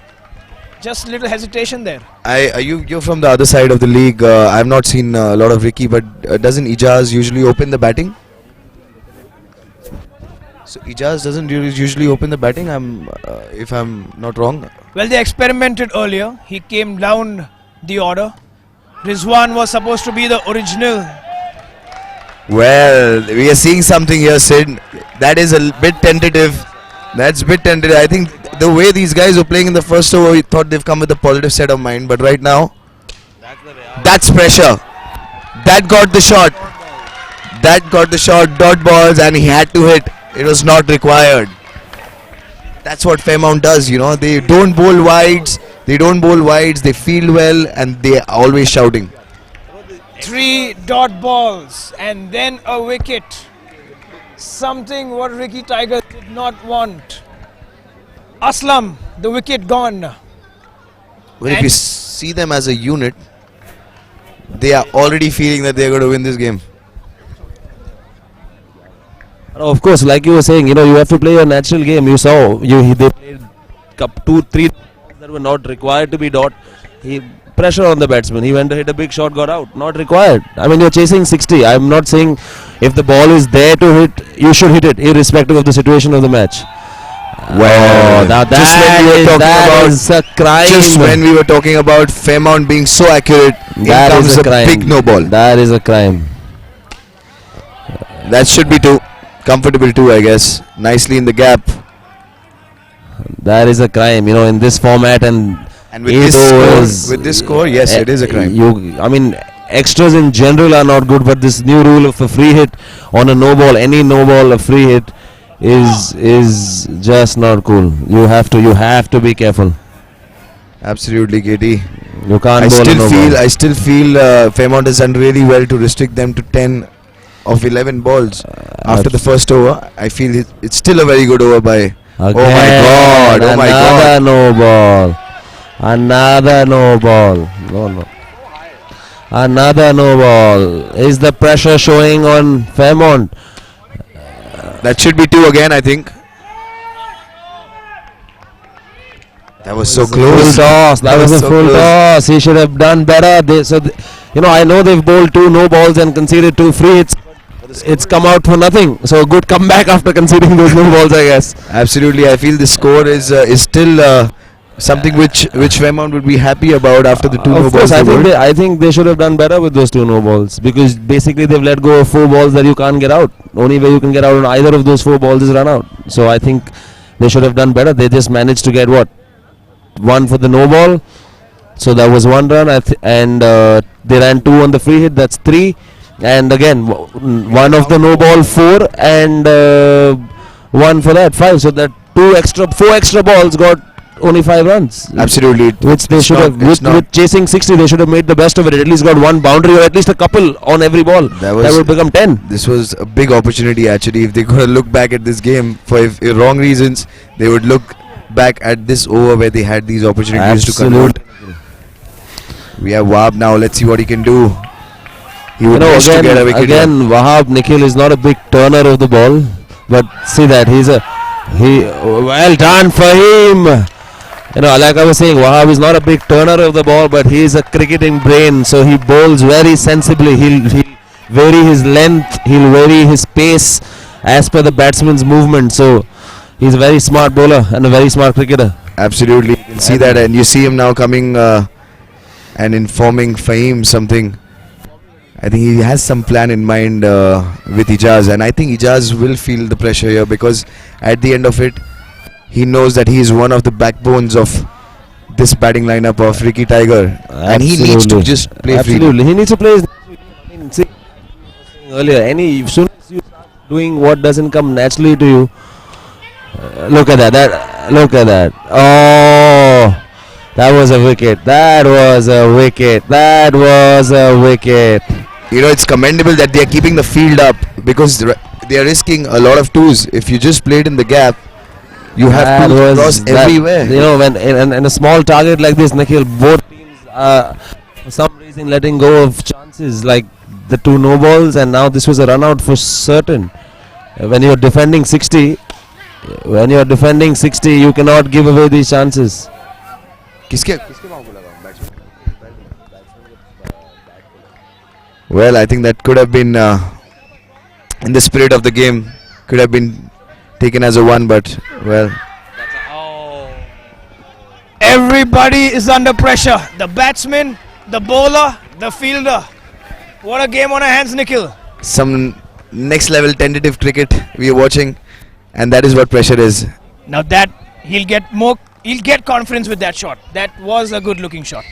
Just little hesitation there. You're from the other side of the league. I've not seen a lot of Ricky, but doesn't Ijaz usually open the batting? So Ijaz doesn't usually open the batting, if I'm not wrong. Well, they experimented earlier. He came down the order. Rizwan was supposed to be the original. Well, we are seeing something here, Sid. That is a bit tentative. That's a bit tentative. I think the way these guys were playing in the first over, we thought they've come with a positive set of mind. But right now, that's pressure. That got the shot. That got the shot. Dot balls, and he had to hit. It was not required. That's what Fairmount does, They don't bowl wides. They field well, and they are always shouting. 3 dot balls and then a wicket. Something what Ricky Tiger did not want. Aslam, the wicket gone. Well, if you see them as a unit, they are already feeling that they are going to win this game. Of course, like you were saying, you have to play your natural game. You saw they played 2-3 that were not required to be dot. He pressure on the batsman. He went to hit a big shot, got out. Not required. I mean, you're chasing 60. I'm not saying if the ball is there to hit, you should hit it, irrespective of the situation of the match. Well, now just when we were talking that about- is a crime. Just when we were talking about Fairmount being so accurate, That in comes is a a crime. big no ball. That is a crime. That should be two. Comfortable two, I guess. Nicely in the gap. That is a crime. In this format and And 8 overs, with this score, yes, it is a crime. I mean, extras in general are not good, but this new rule of a free hit on a no ball, any no ball, a free hit is just not cool. You have to be careful. Absolutely, KT. You can't bowl a no ball. I still feel Fairmount has done really well to restrict them to 10 of 11 balls after the first over. I feel it's still a very good over by. Oh my God! Oh my God! Another no ball. Another no ball. No. Another no ball. Is the pressure showing on Fairmount? That should be two again, I think. That was so Full close. toss. That was a so full close. toss. He should have done better. I know they've bowled 2 no balls and conceded 2 free hits. It's come out for nothing. So a good comeback after conceding those no balls, I guess. Absolutely, I feel the score is still something which Fairmount would be happy about after the 2 no Of course, balls. I think they should have done better with those 2 no balls, because basically they've let go of 4 balls that you can't get out. Only way you can get out on either of those 4 balls is run out. So I think they should have done better. They just managed to get 1 for the no ball. So that was 1 run, and they ran 2 on the free hit. That's 3. And again, 1 of the no ball 4, and 1 for that 5. So that 4 extra balls got only 5 runs. Absolutely, Which they should have, with chasing 60, they should have made the best of it. At least got 1 boundary, or at least a couple on every ball. That would become 10. This was a big opportunity actually. If they could have looked back at this game for if wrong reasons, they would look back at this over where they had these opportunities to convert. We have Wahab now. Let's see what he can do. He would wish to get a wicket. Again, Wahab Nikhil is not a big turner of the ball, but see that well done for him. Like I was saying, Wahab is not a big turner of the ball, but he is a cricketing brain, so he bowls very sensibly. He'll vary his length, he'll vary his pace as per the batsman's movement. So he's a very smart bowler and a very smart cricketer. Absolutely, you can see that, and you see him now coming and informing Fahim something. I think he has some plan in mind with Ijaz, and I think Ijaz will feel the pressure here, because at the end of it, he knows that he is one of the backbones of this batting lineup of Ricky Tiger, and he needs to just play freely. Absolutely, he needs to play. See, earlier, as soon as you start doing what doesn't come naturally to you, look at that. Look at that. Oh, that was a wicket. That was a wicket. That was a wicket. It's commendable that they are keeping the field up, because they are risking a lot of twos. If you just played in the gap, you have to cross everywhere. When in a small target like this, Nikhil, both teams are for some reason letting go of chances, like the 2 no balls, and now this was a run out for certain. When you're defending 60, you cannot give away these chances. Well, I think that could have been in the spirit of the game, could have been taken as a 1, but well. Everybody is under pressure. The batsman, the bowler, the fielder. What a game on our hands, Nikhil. Some next level tentative cricket we are watching, and that is what pressure is. Now that he'll get confidence with that shot. That was a good looking shot.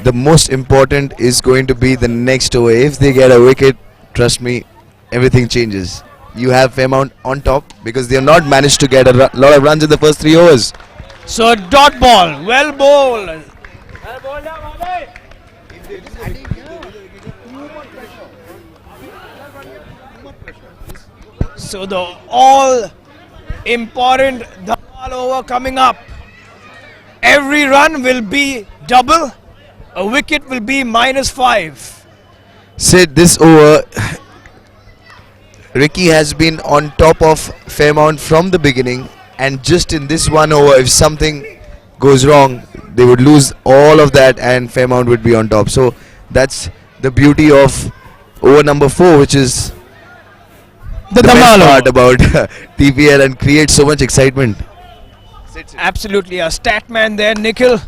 The most important is going to be the next over. If they get a wicket, trust me, everything changes. You have Fairmount on top, because they have not managed to get a lot of runs in the first 3 overs. So dot ball, well bowled. So the all important Dhamal over coming up. Every run will be double. A wicket will be -5. Sid, this over Ricky has been on top of Fairmount from the beginning, and just in this 1 over, if something goes wrong, they would lose all of that and Fairmount would be on top. So that's the beauty of over number 4, which is The the best Dhamal over. part about TPL and creates so much excitement. Absolutely, a stat man there, Nikhil.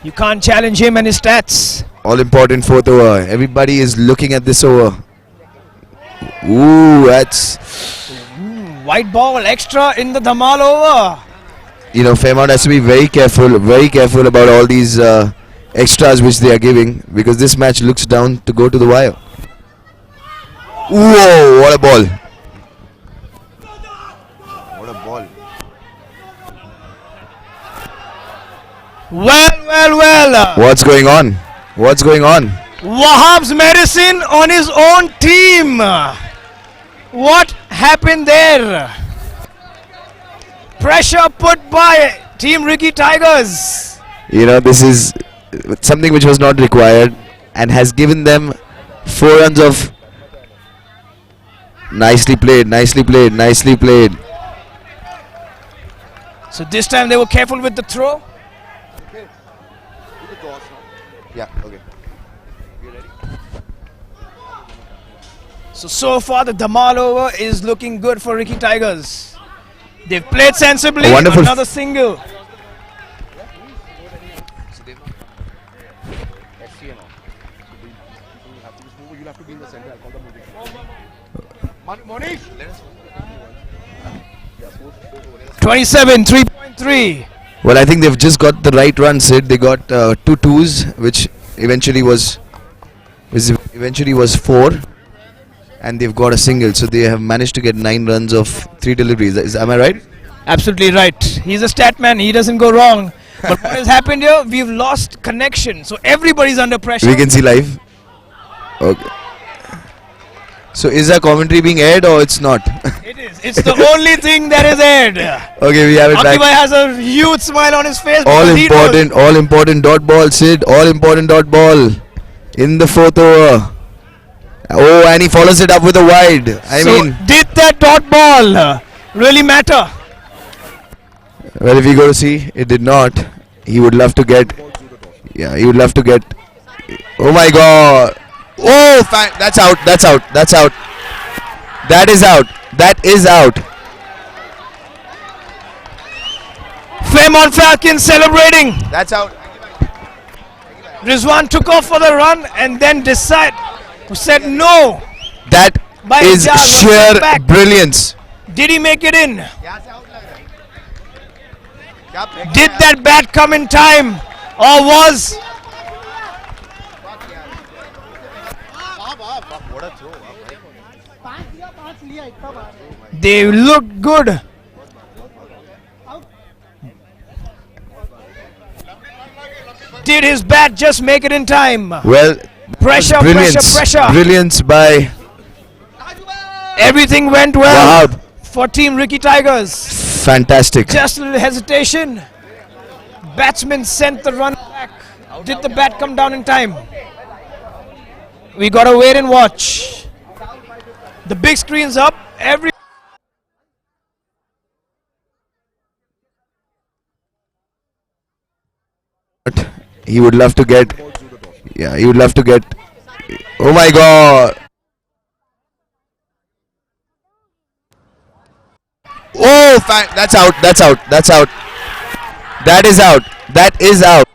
You can't challenge him and his stats. All important 4th over. Everybody is looking at this over. Ooh, that's, White ball extra in the Dhamal over. you know, Fairmount has to be very careful about all these extras which they are giving, because this match looks down to go to the wire. Whoa, what a ball. What a ball. Well. What's going on? What's going on? Wahab's medicine on his own team. What happened there? Pressure put by Team Ricky Tigers. You know, this is something which was not required and has given them 4 runs of nicely played. So this time they were careful with the throw. Yeah, okay. So far the Dhamal over is looking good for Ricky Tigers. They've played sensibly. Wonderful. Another single. Monish. 27, 3.3. Well, I think they've just got the right run, Sid. They got 2 twos, which eventually was 4, and they've got a single. So they have managed to get 9 runs of 3 deliveries. Am I right? Absolutely right. He's a stat man. He doesn't go wrong. But what has happened here? We've lost connection. So everybody's under pressure. We can see live. Okay. So is our commentary being aired or it's not? It is. It's the only thing that is aired. Okay, we have it Akibai back. has a huge smile on his face. All because he knows- important dot ball, Sid. All important dot ball in the 4th over. Oh, and he follows it up with a wide. I So mean, did that dot ball really matter? well, if you go to see, it did not. He would love to get. Yeah, he would love to get. Oh my God! Oh, that's out. That is out. Fairmont Falcons celebrating. That's out. Rizwan took off for the run and then said no. That By is Ijaz, one sheer step back. brilliance. Did he make it in? Did that bat come in time? Or was they look good? Did his bat just make it in time? Well, Pressure, brilliance. pressure. Brilliance by Everything went well Wahab. for Team Ricky Tigers. Fantastic. Just a little hesitation. Batsman sent the run back. Did the bat come down in time? We gotta wait and watch. The big screen's up. He would love to get. Yeah, he would love to get. Oh my God! Oh, that's out. That is out.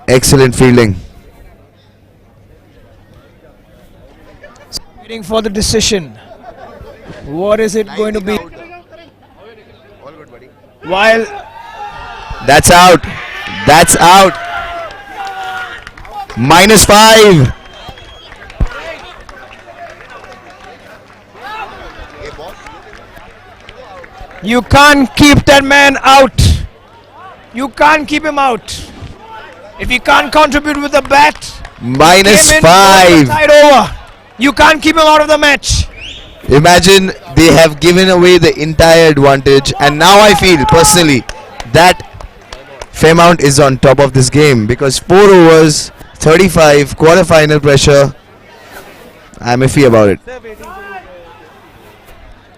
Excellent fielding. Waiting for the decision. What is it going to be? While That's out. -5. you can't keep that man out. You can't keep him out. If he can't contribute with the bat, -5. tied over. You can't keep him out of the match. Imagine they have given away the entire advantage, and now I feel personally that Fairmount is on top of this game, because 4 overs, 35, quarter-final pressure. I'm iffy about it.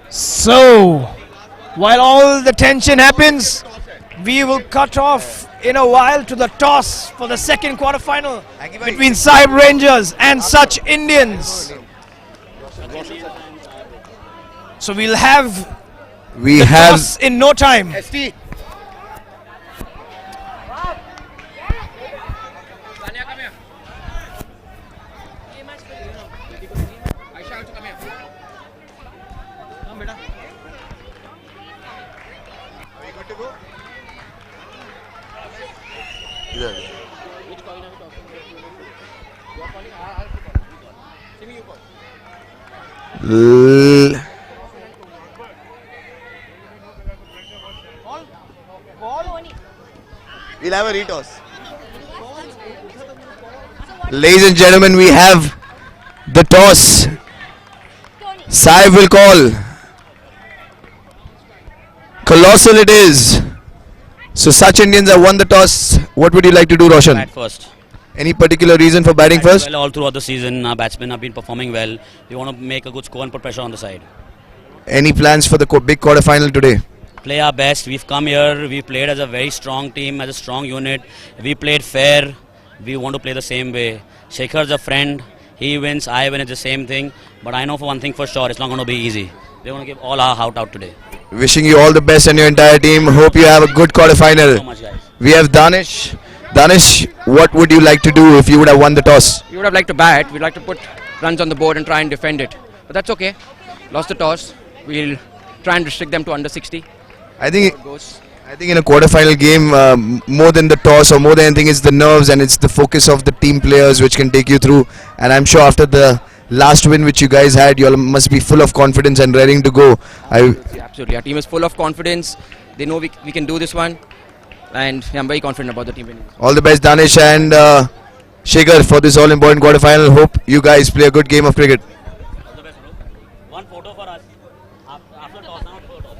So, while all the tension happens, we will cut off in a while to the toss for the second quarter-final between Saib Rangers and Such Indians. So we'll have We the have toss in no time. L- We'll have a retoss. Ladies and gentlemen, we have the toss. Saib will call. Colossal it is. So Such Indians have won the toss. What would you like to do, Roshan? Bat first. Any particular reason for batting first? Well, all throughout the season, our batsmen have been performing well. We want to make a good score and put pressure on the side. Any plans for the big quarter final today? Play our best. We've come here. We played as a very strong team, as a strong unit. We played fair. We want to play the same way. Shekhar's a friend. He wins, I win. It's the same thing. But I know for one thing for sure, it's not going to be easy. We're going to give all our heart out today. Wishing you all the best and your entire team. Hope you have a good quarter Thank you so final. much, guys. We have Danish. Danish, what would you like to do if you would have won the toss? We would have liked to bat. We'd like to put runs on the board and try and defend it. But that's okay. Lost the toss. We'll try and restrict them to under 60. I think It goes. in a quarter-final game, more than the toss or more than anything, it's the nerves and it's the focus of the team players which can take you through. And I'm sure after the last win which you guys had, you all must be full of confidence and ready to go. Absolutely. Our team is full of confidence. They know we can do this one. And I'm very confident about the team winning. All the best, Danish and Shekhar, for this all-important quarter-final. Hope you guys play a good game of cricket. All the best, bro. One photo for us. After toss, not photo.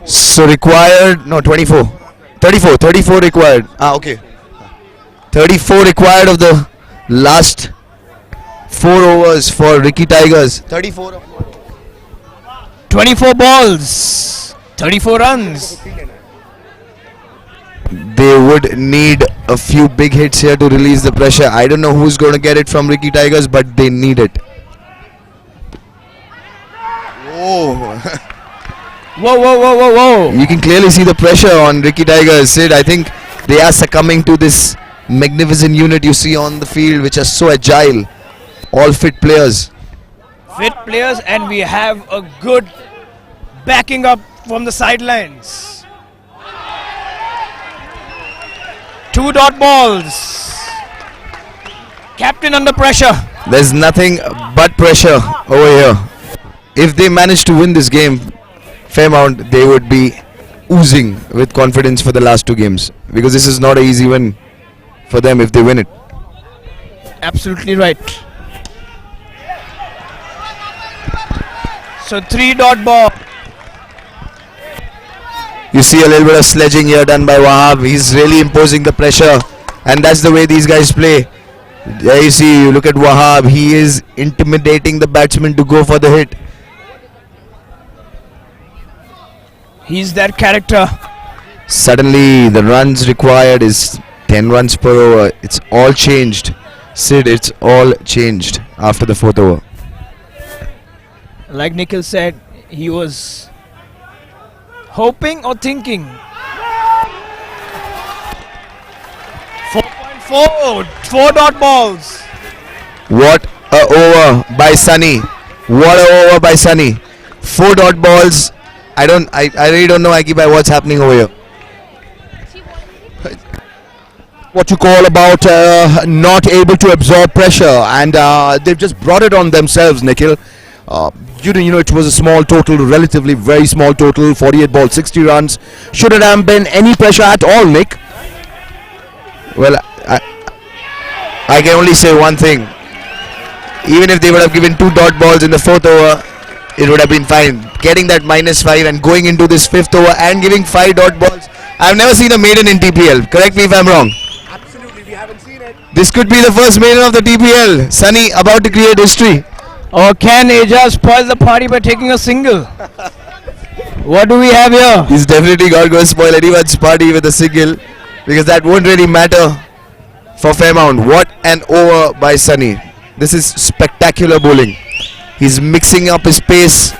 So required, no 24, 34 required. Okay. 34 required of the last 4 overs for Ricky Tigers. 34. 24 balls, 34 runs. They would need a few big hits here to release the pressure. I don't know who's going to get it from Ricky Tigers, but they need it. Oh. Whoa, whoa, whoa, whoa, whoa. You can clearly see the pressure on Ricky Tigers. Sid, I think they are succumbing to this magnificent unit you see on the field, which are so agile, all fit players. Fit players, and we have a good backing up from the sidelines. 2 dot balls. Captain under pressure. There's nothing but pressure over here. If they manage to win this game, Fairmount, they would be oozing with confidence for the last 2 games, because this is not an easy win for them if they win it. Absolutely right. So 3 dot ball. You see a little bit of sledging here done by Wahab. He's really imposing the pressure, and that's the way these guys play. There you see, you look at Wahab, he is intimidating the batsman to go for the hit. He's that character. Suddenly the runs required is 10 runs per over. It's all changed. Sid, it's all changed after the 4th over. Like Nikhil said, he was hoping or thinking. 4.4, 4 dot balls. What a over by Sunny. What a over by Sunny. 4 dot balls. I really don't know, Akibai, what's happening over here. What you call about not able to absorb pressure, and they've just brought it on themselves, Nikhil. You know, it was a small total, relatively very small total, 48 balls, 60 runs. Shouldn't have been any pressure at all, Nick. Well, I can only say one thing. Even if they would have given 2 dot balls in the 4th over, it would have been fine. Getting that -5 and going into this 5th over and giving 5 dot balls, I've never seen a maiden in TPL. Correct me if I'm wrong. Absolutely, we haven't seen it. This could be the first maiden of the TPL. Sunny about to create history. Or can Eja spoil the party by taking a single? What do we have here? He's definitely not going to spoil anyone's party with a single, because that won't really matter for Fairmount. What an over by Sunny. This is spectacular bowling. He's mixing up his pace.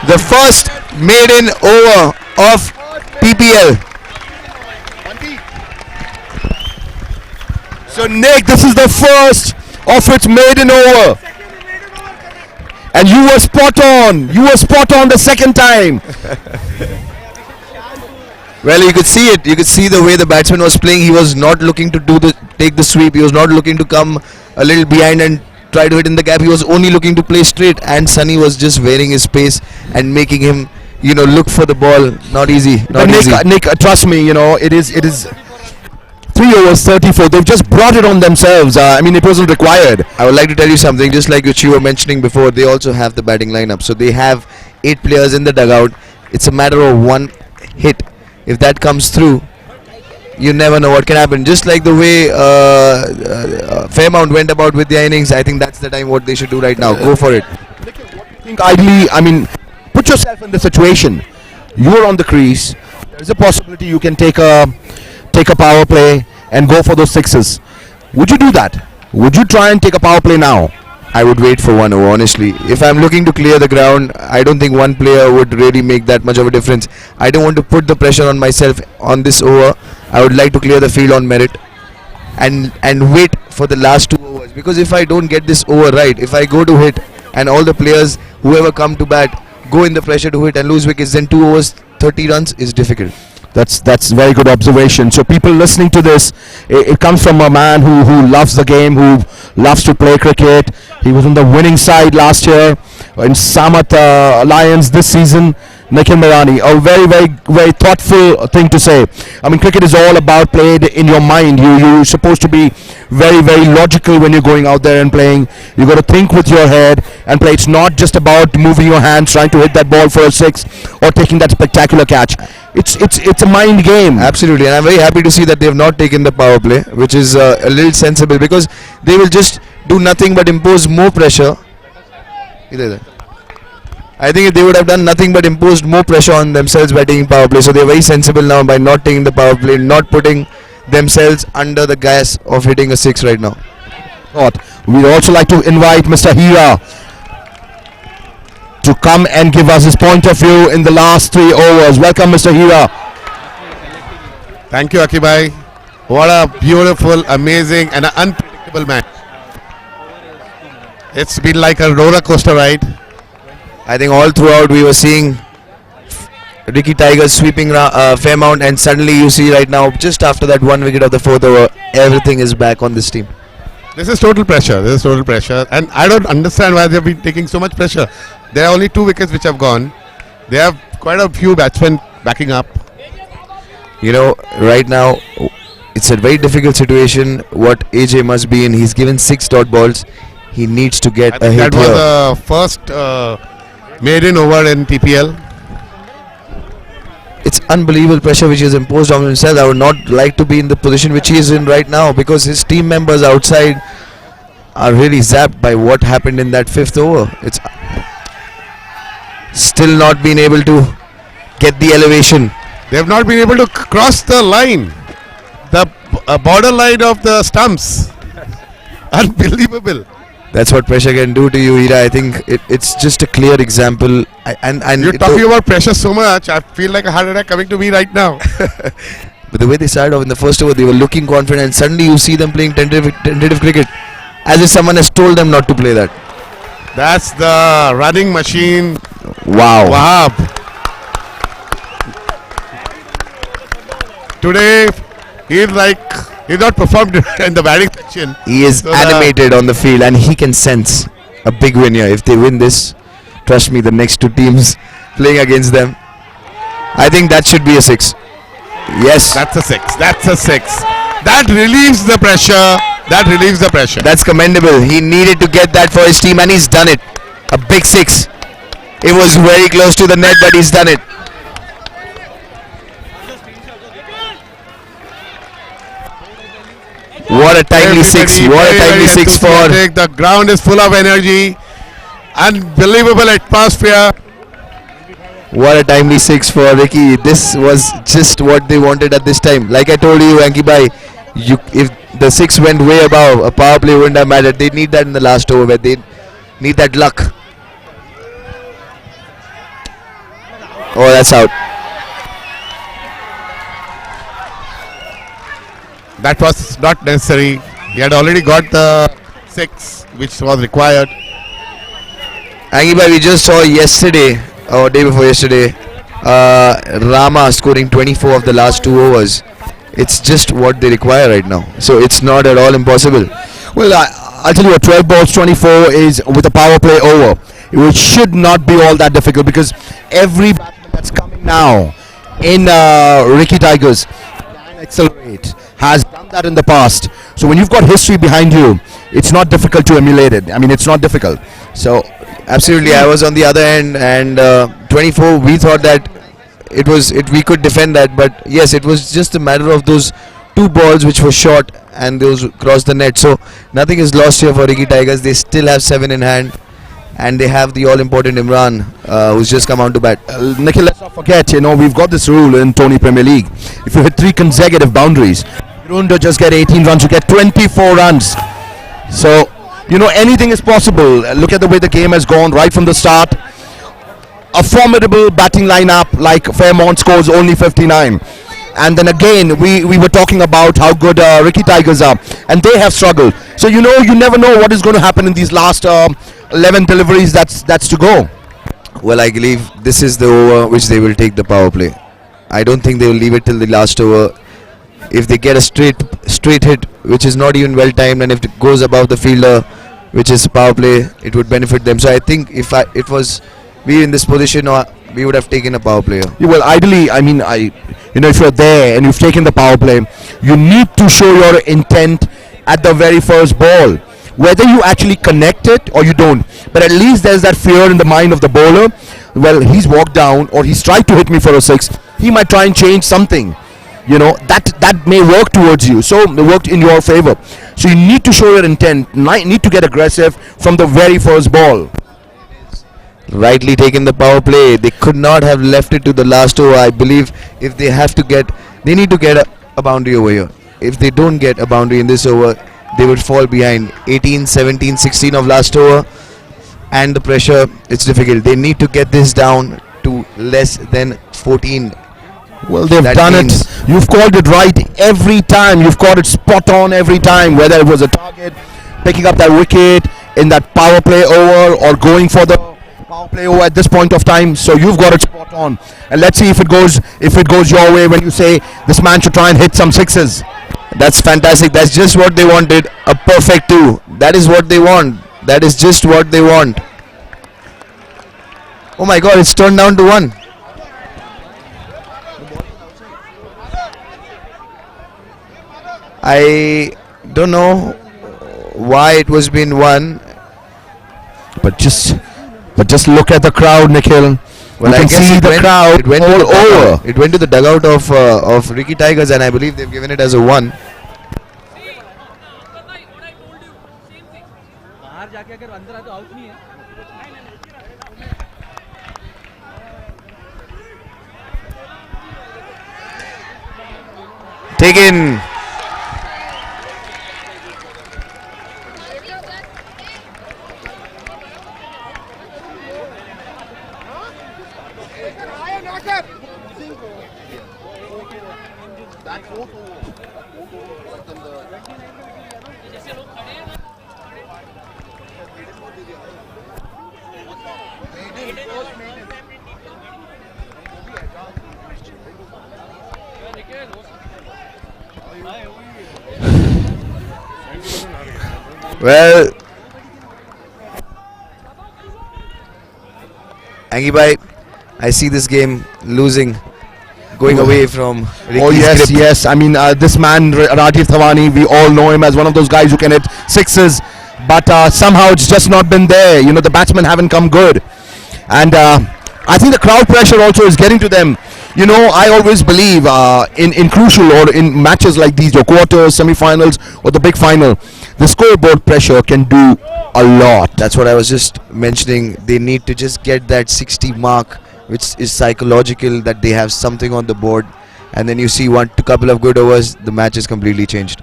The first maiden over of PPL. So Nick, this is the first of its maiden over. And you were spot on. You were spot on the second time. Well, you could see it. You could see the way the batsman was playing. He was not looking to take the sweep. He was not looking to come a little behind and try to hit in the gap. He was only looking to play straight, and Sunny was just varying his pace and making him, look for the ball. Not easy. Not But easy. Nick, trust me, it is 3 overs 34. They've just brought it on themselves. It wasn't required. I would like to tell you something, just like which you were mentioning before. They also have the batting lineup, so they have 8 players in the dugout. It's a matter of one hit. If that comes through, you never know what can happen. Just like the way Fairmount went about with their innings, I think that's the time what they should do right now. Go for it. I think ideally, put yourself in the situation. You're on the crease. There's a possibility you can take a power play and go for those sixes. Would you do that? Would you try and take a power play now? I would wait for one over, honestly. If I'm looking to clear the ground, I don't think one player would really make that much of a difference. I don't want to put the pressure on myself on this over. I would like to clear the field on merit and wait for the last 2 overs. Because if I don't get this over right, if I go to hit and all the players, whoever come to bat, go in the pressure to hit and lose wickets, then 2 overs, 30 runs is difficult. That's very good observation. So people listening to this, it comes from a man who loves the game, who loves to play cricket. He was on the winning side last year in Samat Lions this season. Nikhil Mirani, a very, very, very thoughtful thing to say. Cricket is all about played in your mind. You're supposed to be very, very logical when you're going out there and playing. You got to think with your head and play. It's not just about moving your hands, trying to hit that ball for a 6 or taking that spectacular catch. It's a mind game. Absolutely, and I'm very happy to see that they have not taken the power play, which is a little sensible, because they will just do nothing but impose more pressure. I think if they would have done nothing but imposed more pressure on themselves by taking power play. So they're very sensible now by not taking the power play, not putting themselves under the gas of hitting a 6 right now. We'd also like to invite Mr. Hira to come and give us his point of view in the last 3 overs. Welcome, Mr. Hira. Thank you, Akibhai. What a beautiful, amazing and an unpredictable match. It's been like a roller coaster ride. I think all throughout we were seeing Ricky Tigers sweeping Fairmount, and suddenly you see right now, just after that 1 wicket of the 4th over, everything is back on this team. This is total pressure. And I don't understand why they've been taking so much pressure. There are only 2 wickets which have gone. They have quite a few batsmen backing up. Right now, it's a very difficult situation what AJ must be in. He's given 6 dot balls. He needs to get a hit That was the first maiden over in TPL. It's unbelievable pressure which is imposed on himself. I would not like to be in the position which he is in right now, because his team members outside are really zapped by what happened in that 5th over. It's still not been able to get the elevation. They have not been able to cross the line, the border line of the stumps. Unbelievable. That's what pressure can do to you, Hira. I think it's just a clear example. And You're talking about pressure so much, I feel like a heart attack coming to me right now. But the way they started off in the first over, they were looking confident, and suddenly you see them playing tentative cricket, as if someone has told them not to play that. That's the running machine. Wow. Wahab. Today, he's not performed in the batting section. He is animated on the field, and he can sense a big win here. If they win this, trust me, the next 2 teams playing against them, I think that should be a 6. Yes. That's a 6. That relieves the pressure. That's commendable. He needed to get that for his team, and he's done it. A big 6. It was very close to the net, but he's done it. What a timely six! Everybody What a very, timely very six for. enthusiastic. The ground is full of energy. Unbelievable atmosphere. What a timely six for Ricky. This was just what they wanted at this time. Like I told you, Anki Bhai, if the six went way above, a power play wouldn't have mattered. They need that in the last over where they need that luck. Oh, that's out. That was not necessary. He had already got the six which was required. Anki Bhai, we just saw yesterday, or day before yesterday, Rama scoring 24 of the last 2 overs. It's just what they require right now. So it's not at all impossible. Well, I'll tell you what, 12 balls 24 is with a power play over. It should not be all that difficult because every batsman that's coming now in Ricky Tigers can accelerate, has done that in the past. So when you've got history behind you, it's not difficult to emulate it. I mean, it's not difficult. So Absolutely, I was on the other end, and 24. We thought that we could defend that, but yes, it was just a matter of those 2 balls which were short and those crossed the net. So nothing is lost here for Ricky Tigers. They still have 7 in hand, and they have the all-important Imran, who's just come on to bat. Nikhil, let's not forget, we've got this rule in Tony Premier League. If you hit 3 consecutive boundaries, you don't just get 18 runs, you get 24 runs. So, anything is possible. Look at the way the game has gone right from the start. A formidable batting lineup like Fairmont scores only 59. And then again, we were talking about how good Ricky Tigers are, and they have struggled. So you never know what is going to happen in these last 11 deliveries that's to go. Well, I believe this is the over which they will take the power play. I don't think they will leave it till the last over. If they get a straight hit, which is not even well timed, and if it goes above the fielder, which is power play, it would benefit them. So I think if it was we in this position, we would have taken a power play. Yeah, well, ideally, if you're there and you've taken the power play, you need to show your intent at the very first ball. Whether you actually connect it or you don't, but at least there's that fear in the mind of the bowler. Well, he's walked down or he's tried to hit me for a 6. He might try and change something. That may work towards you. So it worked in your favor. So you need to show your intent. Need to get aggressive from the very first ball. Rightly taken the power play. They could not have left it to the last over. I believe if they need to get a boundary over here. If they don't get a boundary in this over, they would fall behind. 18, 17, 16 of last over, and the pressure, it's difficult. They need to get this down to less than 14. Well, they've done it. You've called it right every time. You've called it spot on every time, whether it was a target, picking up that wicket in that power play over, or going for the power play over at this point of time. So you've got it spot on, and let's see if it goes your way when you say this man should try and hit some 6s. That's fantastic. That's just what they wanted. A perfect 2. That is what they want. That is just what they want. Oh my God! It's turned down to 1. I don't know why it was been 1, but just look at the crowd, Nikhil. Well, I guess see the crowd it went all over. It went to the dugout of Ricky Tigers, and I believe they've given it as a 1. Taken. Well, Anki Bhai, I see this game losing, going away from Ricky's Oh yes, grip. yes. I mean, this man Rajiv Thawani, we all know him as one of those guys who can hit 6s, but somehow it's just not been there. The batsmen haven't come good, and I think the crowd pressure also is getting to them. You know, I always believe in crucial or in matches like these, your quarters, semi-finals, or the big final, the scoreboard pressure can do a lot. That's what I was just mentioning. They need to just get that 60 mark, which is psychological, that they have something on the board, and then you see couple of good overs, the match is completely changed.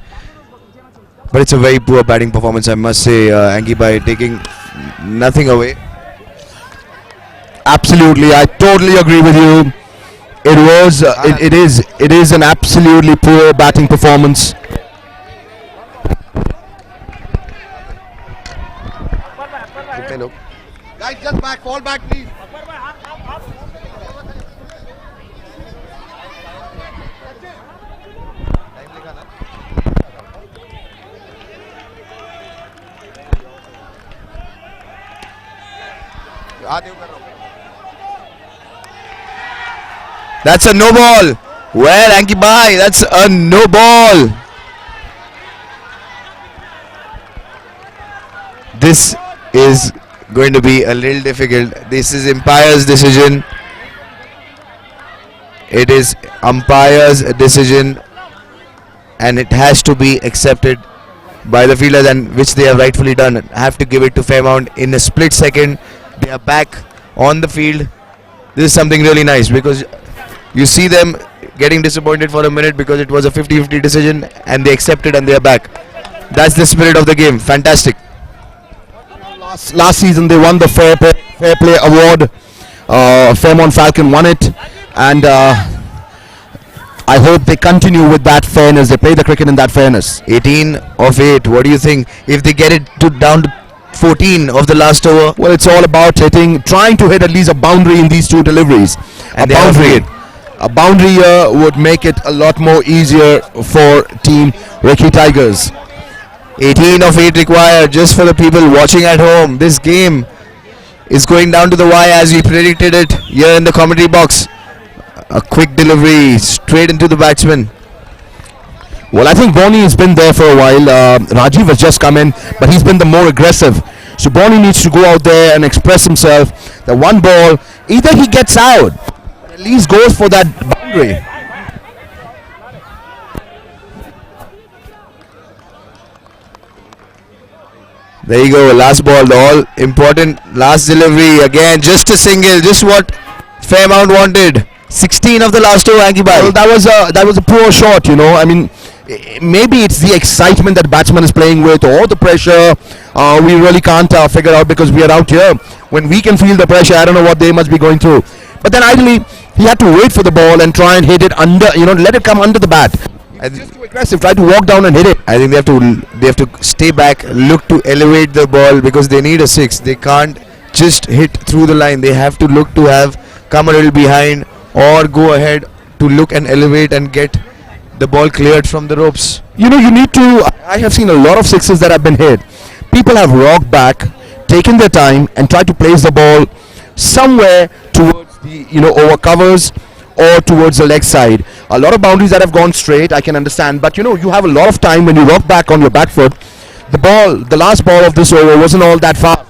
But it's a very poor batting performance, I must say. Anki Bhai taking nothing away. Absolutely, I totally agree with you. It was, it is an absolutely poor batting performance. Guys, just back, fall back, please. That's a no ball. Well, Anki Bhai, that's a no ball. This is going to be a little difficult. This is umpire's decision. It is umpire's decision, and it has to be accepted by the fielders, and which they have rightfully done. Have to give it to Fairmount in a split second. They are back on the field. This is something really nice, because you see them getting disappointed for a minute because it was a 50-50 decision, and they accepted and they are back. That's the spirit of the game. Fantastic. Last season they won the Fair Play Award. Fairmont Falcon won it, and I hope they continue with that fairness. They play the cricket in that fairness. 18 of 8. What do you think? If they get it down to 14 of the last over? Well, it's all about trying to hit at least a boundary in these two deliveries. And A boundary would make it a lot more easier for Team Ricky Tigers. 18 of 8 required. Just for the people watching at home, this game is going down to the wire as we predicted it here in the commentary box. A quick delivery straight into the batsman. Well, I think Bonnie has been there for a while. Rajiv has just come in, but he's been the more aggressive. So Bonnie needs to go out there and express himself. The one ball, either he gets out, but at least goes for that boundary. There you go, last ball, the all important last delivery. Again, just a single, just what Fairmount wanted. 16 of the last over, Anki Bhai. Well, that was a poor shot, you know. I mean, maybe it's the excitement that batsman is playing with, or the pressure. We really can't figure out, because we are out here. When we can feel the pressure, I don't know what they must be going through. But then ideally, he had to wait for the ball and try and hit it under, let it come under the bat. Just too aggressive, try to walk down and hit it. I think they have to stay back, look to elevate the ball, because they need a 6. They can't just hit through the line. They have to look to have come a little behind or go ahead to look and elevate and get the ball cleared from the ropes. You need to. I have seen a lot of sixes that have been hit. People have rocked back, taken their time, and tried to place the ball somewhere towards the over covers or towards the leg side. A lot of boundaries that have gone straight, I can understand, but you have a lot of time when you rock back on your back foot. The last ball of this over wasn't all that far,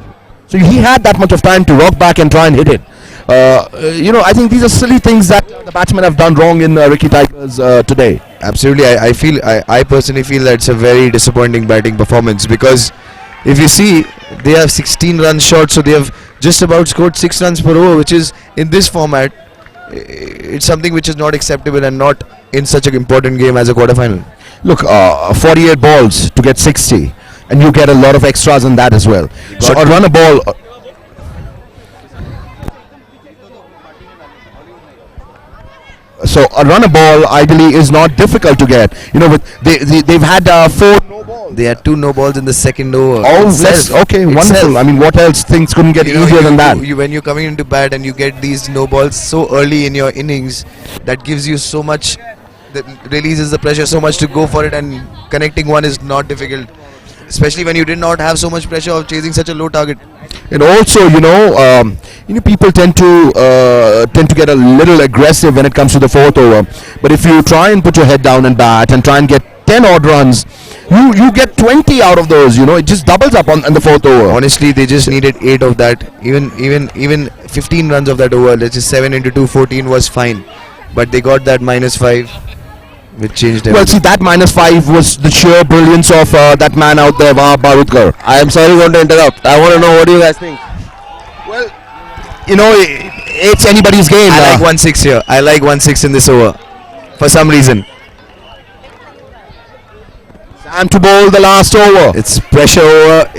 so he had that much of time to rock back and try and hit it. I think these are silly things that the batsmen have done wrong in Ricky Tigers today. Absolutely, I personally feel that it's a very disappointing batting performance, because if you see, they have 16 runs short, so they have just about scored 6 runs per over, which is in this format. It's something which is not acceptable, and not in such an important game as a quarterfinal. Look, 48 balls to get 60, and you get a lot of extras in that as well. So a run a ball. So a run a ball ideally is not difficult to get. They've had 4 no balls. They had 2 no balls in the second over. Oh, that's okay, wonderful. I mean, what else? Things couldn't get easier than that. When you're coming into bat and you get these no balls so early in your innings, that gives you so much, that releases the pressure so much to go for it, and connecting one is not difficult, especially when you did not have so much pressure of chasing such a low target. And also, people tend to get a little aggressive when it comes to the 4th over. But if you try and put your head down and bat and try and get 10 odd runs, you get 20 out of those. It just doubles up on the 4th over. Honestly, they just needed 8 of that. Even 15 runs of that over. Let's just 7 into 2, 14 was fine. but they got that -5, which changed Well, everything. see, that -5 was the sheer brilliance of that man out there, Wahab Barudkar. I am sorry going to interrupt. I want to know what do you guys think? Well, you know, it's anybody's game. I like 1-6 here. I like 1-6 in this over, for some reason. Sam to bowl the last over. It's pressure over.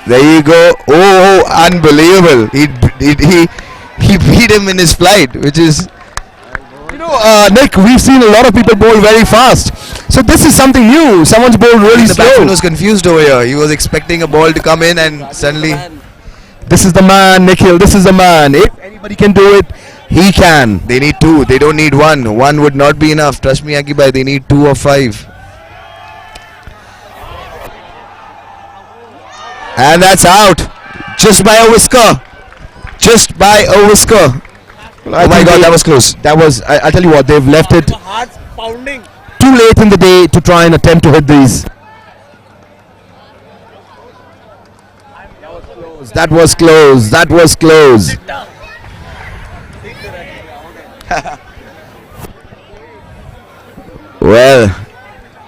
There you go. Oh, unbelievable! He beat him in his flight, which is. You know, Nick, we've seen a lot of people bowl very fast. So this is something new. Someone's bowled really The batsman slow. was confused over here. He was expecting a ball to come in, and suddenly. This is the man, Nikhil. This is the man. If anybody can do it, he can. They need 2. They don't need 1. 1 would not be enough. Trust me, Akibai. They need 2 or 5. And that's out. Just by a whisker. Just by a whisker. Well, Oh my God, that was close. That was. I'll tell you what. They've left it too late in the day to try and attempt to hit these. That was close. That was close. Well,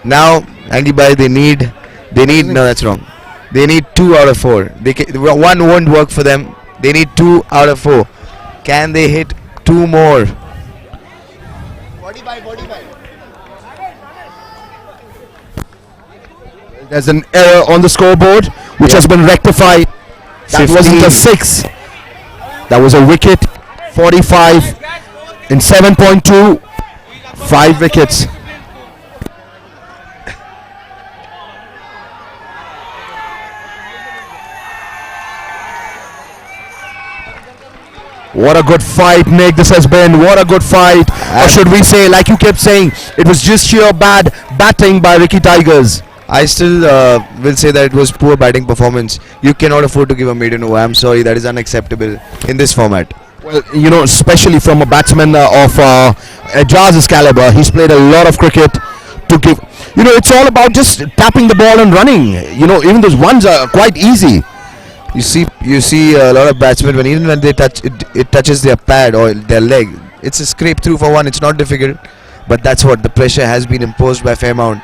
now Akibai, they need. No, that's wrong. They need 2 out of 4. 1 won't work for them. They need 2 out of 4. Can they hit 2 more? There's an error on the scoreboard which has been rectified. That 15. wasn't a 6. That was a wicket. 45 in 7.2. 5 wickets. What a good fight, Nick, this has been. What a good fight. Or should we say, like you kept saying, it was just sheer bad batting by Ricky Tigers. I still will say that it was poor batting performance. You cannot afford to give a maiden over. I'm sorry, that is unacceptable in this format. Well, you know, especially from a batsman of Ejaz's caliber, he's played a lot of cricket to give. You know, it's all about just tapping the ball and running. You know, even those ones are quite easy. You see a lot of batsmen even when they touch it touches their pad or their leg. It's a scrape through for one. It's not difficult, but that's what the pressure has been imposed by Fairmount.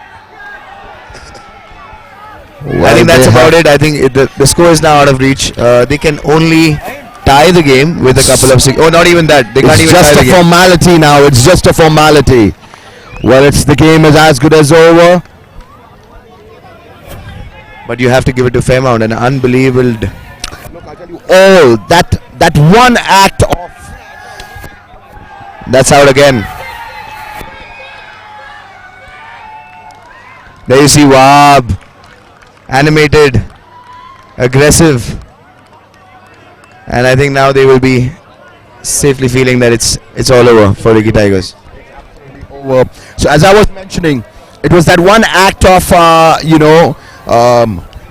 I think that's about it. I think the score is now out of reach. They can only tie the game with a couple of six. Oh, not even that. They can't It's even just tie a the game. formality now. It's just a formality. Well, it's the game is as good as over. But you have to give it to Fairmount. An unbelievable. Oh, that one act of. That's out again. There you see Wahab. Animated. Aggressive. And I think now they will be safely feeling that it's all over for Ricky Tigers. Over. So as I was mentioning, it was that one act of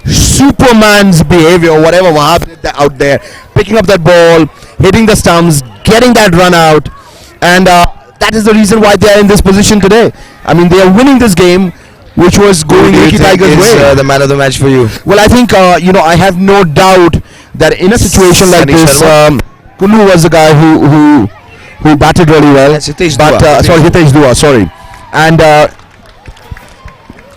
Superman's behavior, whatever Wahab did out there, picking up that ball, hitting the stumps, getting that run out, and that is the reason why they are in this position today. I mean, they are winning this game, which was going Who do you Ricky think Tigers' is way. the man of the match for you? Well, I think I have no doubt that in a situation like Sunny this, Sharma? Kulu was the guy who batted really well. Yes, Hitesh but Dua. Hitesh Dua, sorry, and.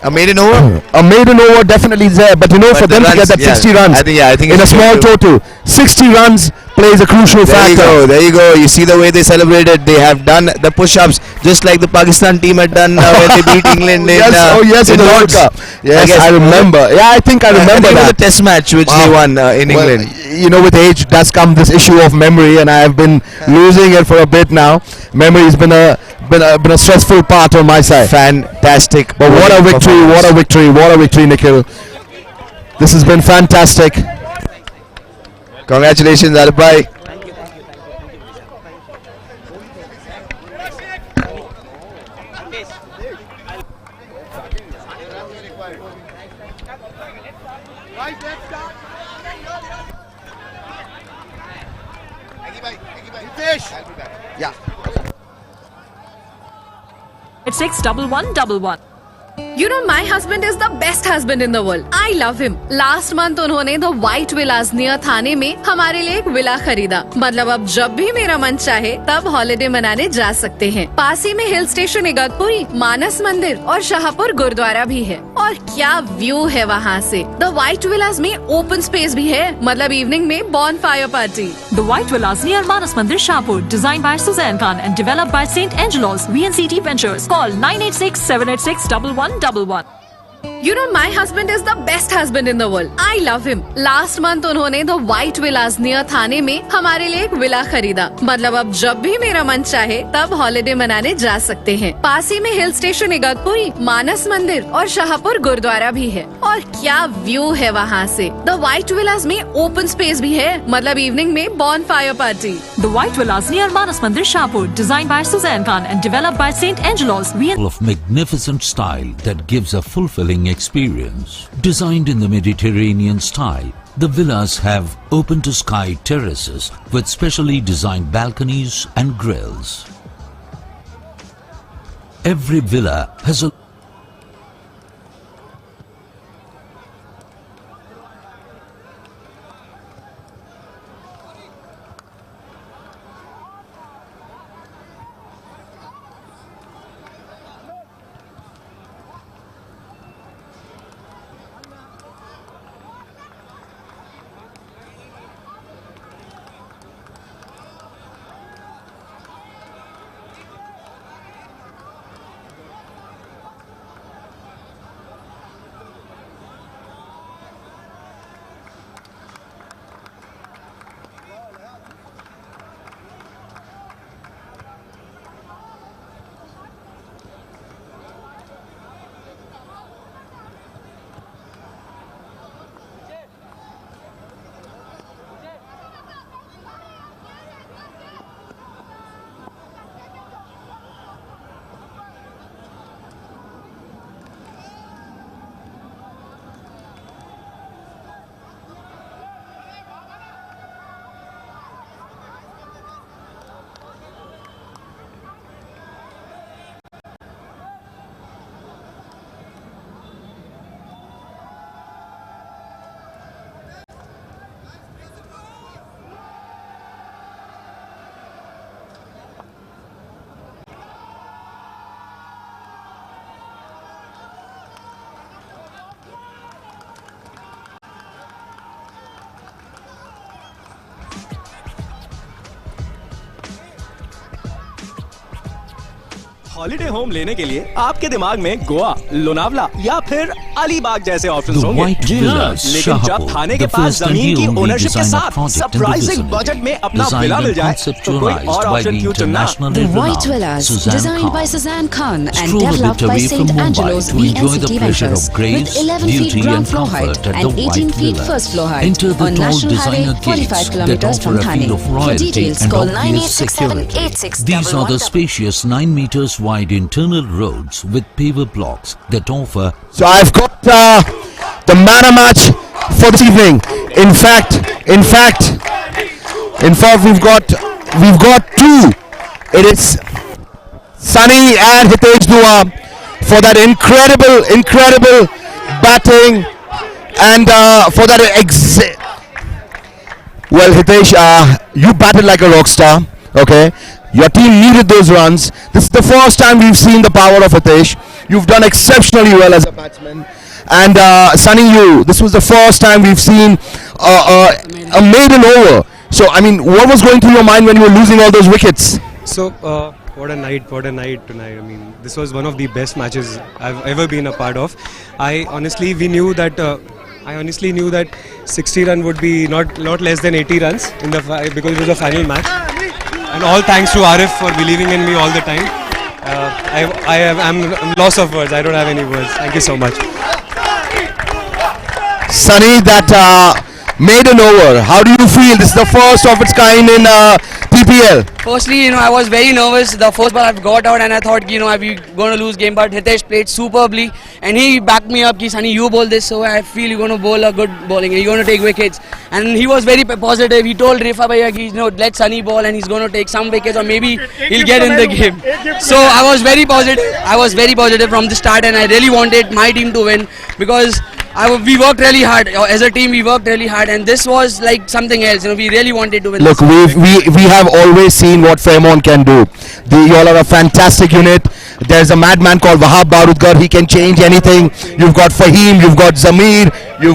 A maiden over? A maiden over definitely is there, but for the them to get runs, that 60 yeah, runs I think in a it's small going to- total, 60 runs plays a crucial factor. There you go. You see the way they celebrated. They have done the push-ups just like the Pakistan team had done when they beat England in in the World Lord's. Cup. Yes, guess- I remember. Yeah, I think I remember I think it was that. a test match which they won in Well, England. with age does come this issue of memory, and I have been losing it for a bit now. Memory has been a stressful part on my side. Fantastic. But what a victory! What a victory! What a victory, Nikhil! This has been fantastic. Congratulations, Alpai. Yeah. It's 61111. You know, my husband is the best husband in the world. I love him. Last month उन्होंने The White Villas near थाने में हमारे लिए एक villa खरीदा. मतलब अब जब भी मेरा मन चाहे तब हॉलिडे मनाने जा सकते हैं. पास ही में हिल स्टेशन इगतपुरी, मानस मंदिर और शाहपुर गुरुद्वारा भी है. और क्या व्यू है वहाँ से. The White Villas में ओपन स्पेस भी है. मतलब इवनिंग में bonfire party. The White Villas near Manas Mandir, Shahpur, designed by Suzanne Khan and developed by St. Angelo's VNCT Ventures. Call 986-786-1111. You know, my husband is the best husband in the world. I love him. Last month उन्होंने The White Villas near थाने में हमारे लिए एक villa खरीदा. मतलब अब जब भी मेरा मन चाहे तब हॉलिडे मनाने जा सकते हैं. पास ही में हिल स्टेशन इगतपुरी, मानस मंदिर और शाहपुर गुरुद्वारा भी है. और क्या व्यू है वहाँ से. The White Villas में ओपन स्पेस भी है. मतलब इवनिंग में bonfire party. The White Villas near Manas Mandir, Shahpur, designed by Suzanne Khan and developed by St. Angelo's of magnificent style that gives a fulfilling experience. Designed in the Mediterranean style, the villas have open-to-sky terraces with specially designed balconies and grills. Every villa has a holiday home लेने के लिए आपके दिमाग में गोवा, लोनावला या फिर अलीबाग जैसे options होंगे. जी हाँ, लेकिन जब थाने के पास जमीन की ओनरशिप के साथ सरप्राइजिंग बजट में अपना विला मिल जाए तो कोई और ऑप्शन क्यों चुनना. The White Villas, designed by Suzanne Khan and developed by St. Angelo's VNCT Ventures, with 11 feet ground floor height and 18 feet first floor height on National Highway 45 kilometers from Thane. For details, call 986786. These are the spacious 9 meters wide internal roads with paver blocks that offer. So I've got the man of match for this evening. In fact, we've got two. It is Sunny and Hitesh Dua for that incredible batting and for that well, Hitesh, you batted like a rock star. Okay, your team needed those runs. This is the first time we've seen the power of Hitesh. You've done exceptionally well as a batsman. And Sunny, this was the first time we've seen a maiden over. So, I mean, what was going through your mind when you were losing all those wickets? So, what a night tonight. I mean, this was one of the best matches I've ever been a part of. I honestly knew that 60 run would be not less than 80 runs in the because it was a final match. And all thanks to Arif for believing in me all the time. I'm lost of words. I don't have any words. Thank you so much. Sunny, that maiden over, how do you feel? This is the first of its kind in PPL? Firstly, I was very nervous. The first ball I've got out and I thought, we're going to lose game. But Hitesh played superbly and he backed me up. Sunny, you bowl this, so I feel you're going to bowl a good bowling and you're going to take wickets. And he was very positive. He told Rifa Bhaiya, let Sunny bowl and he's going to take some wickets or maybe he'll get in the game. So I was very positive. I was very positive from the start and I really wanted my team to win because we worked really hard. As a team, we worked really hard and this was like something else. We really wanted to win. Look, we have always seen what Fairmont can do. You all are a fantastic unit. There's a madman called Wahab Barudgar. He can change anything. You've got Fahim, you've got Zamir, you've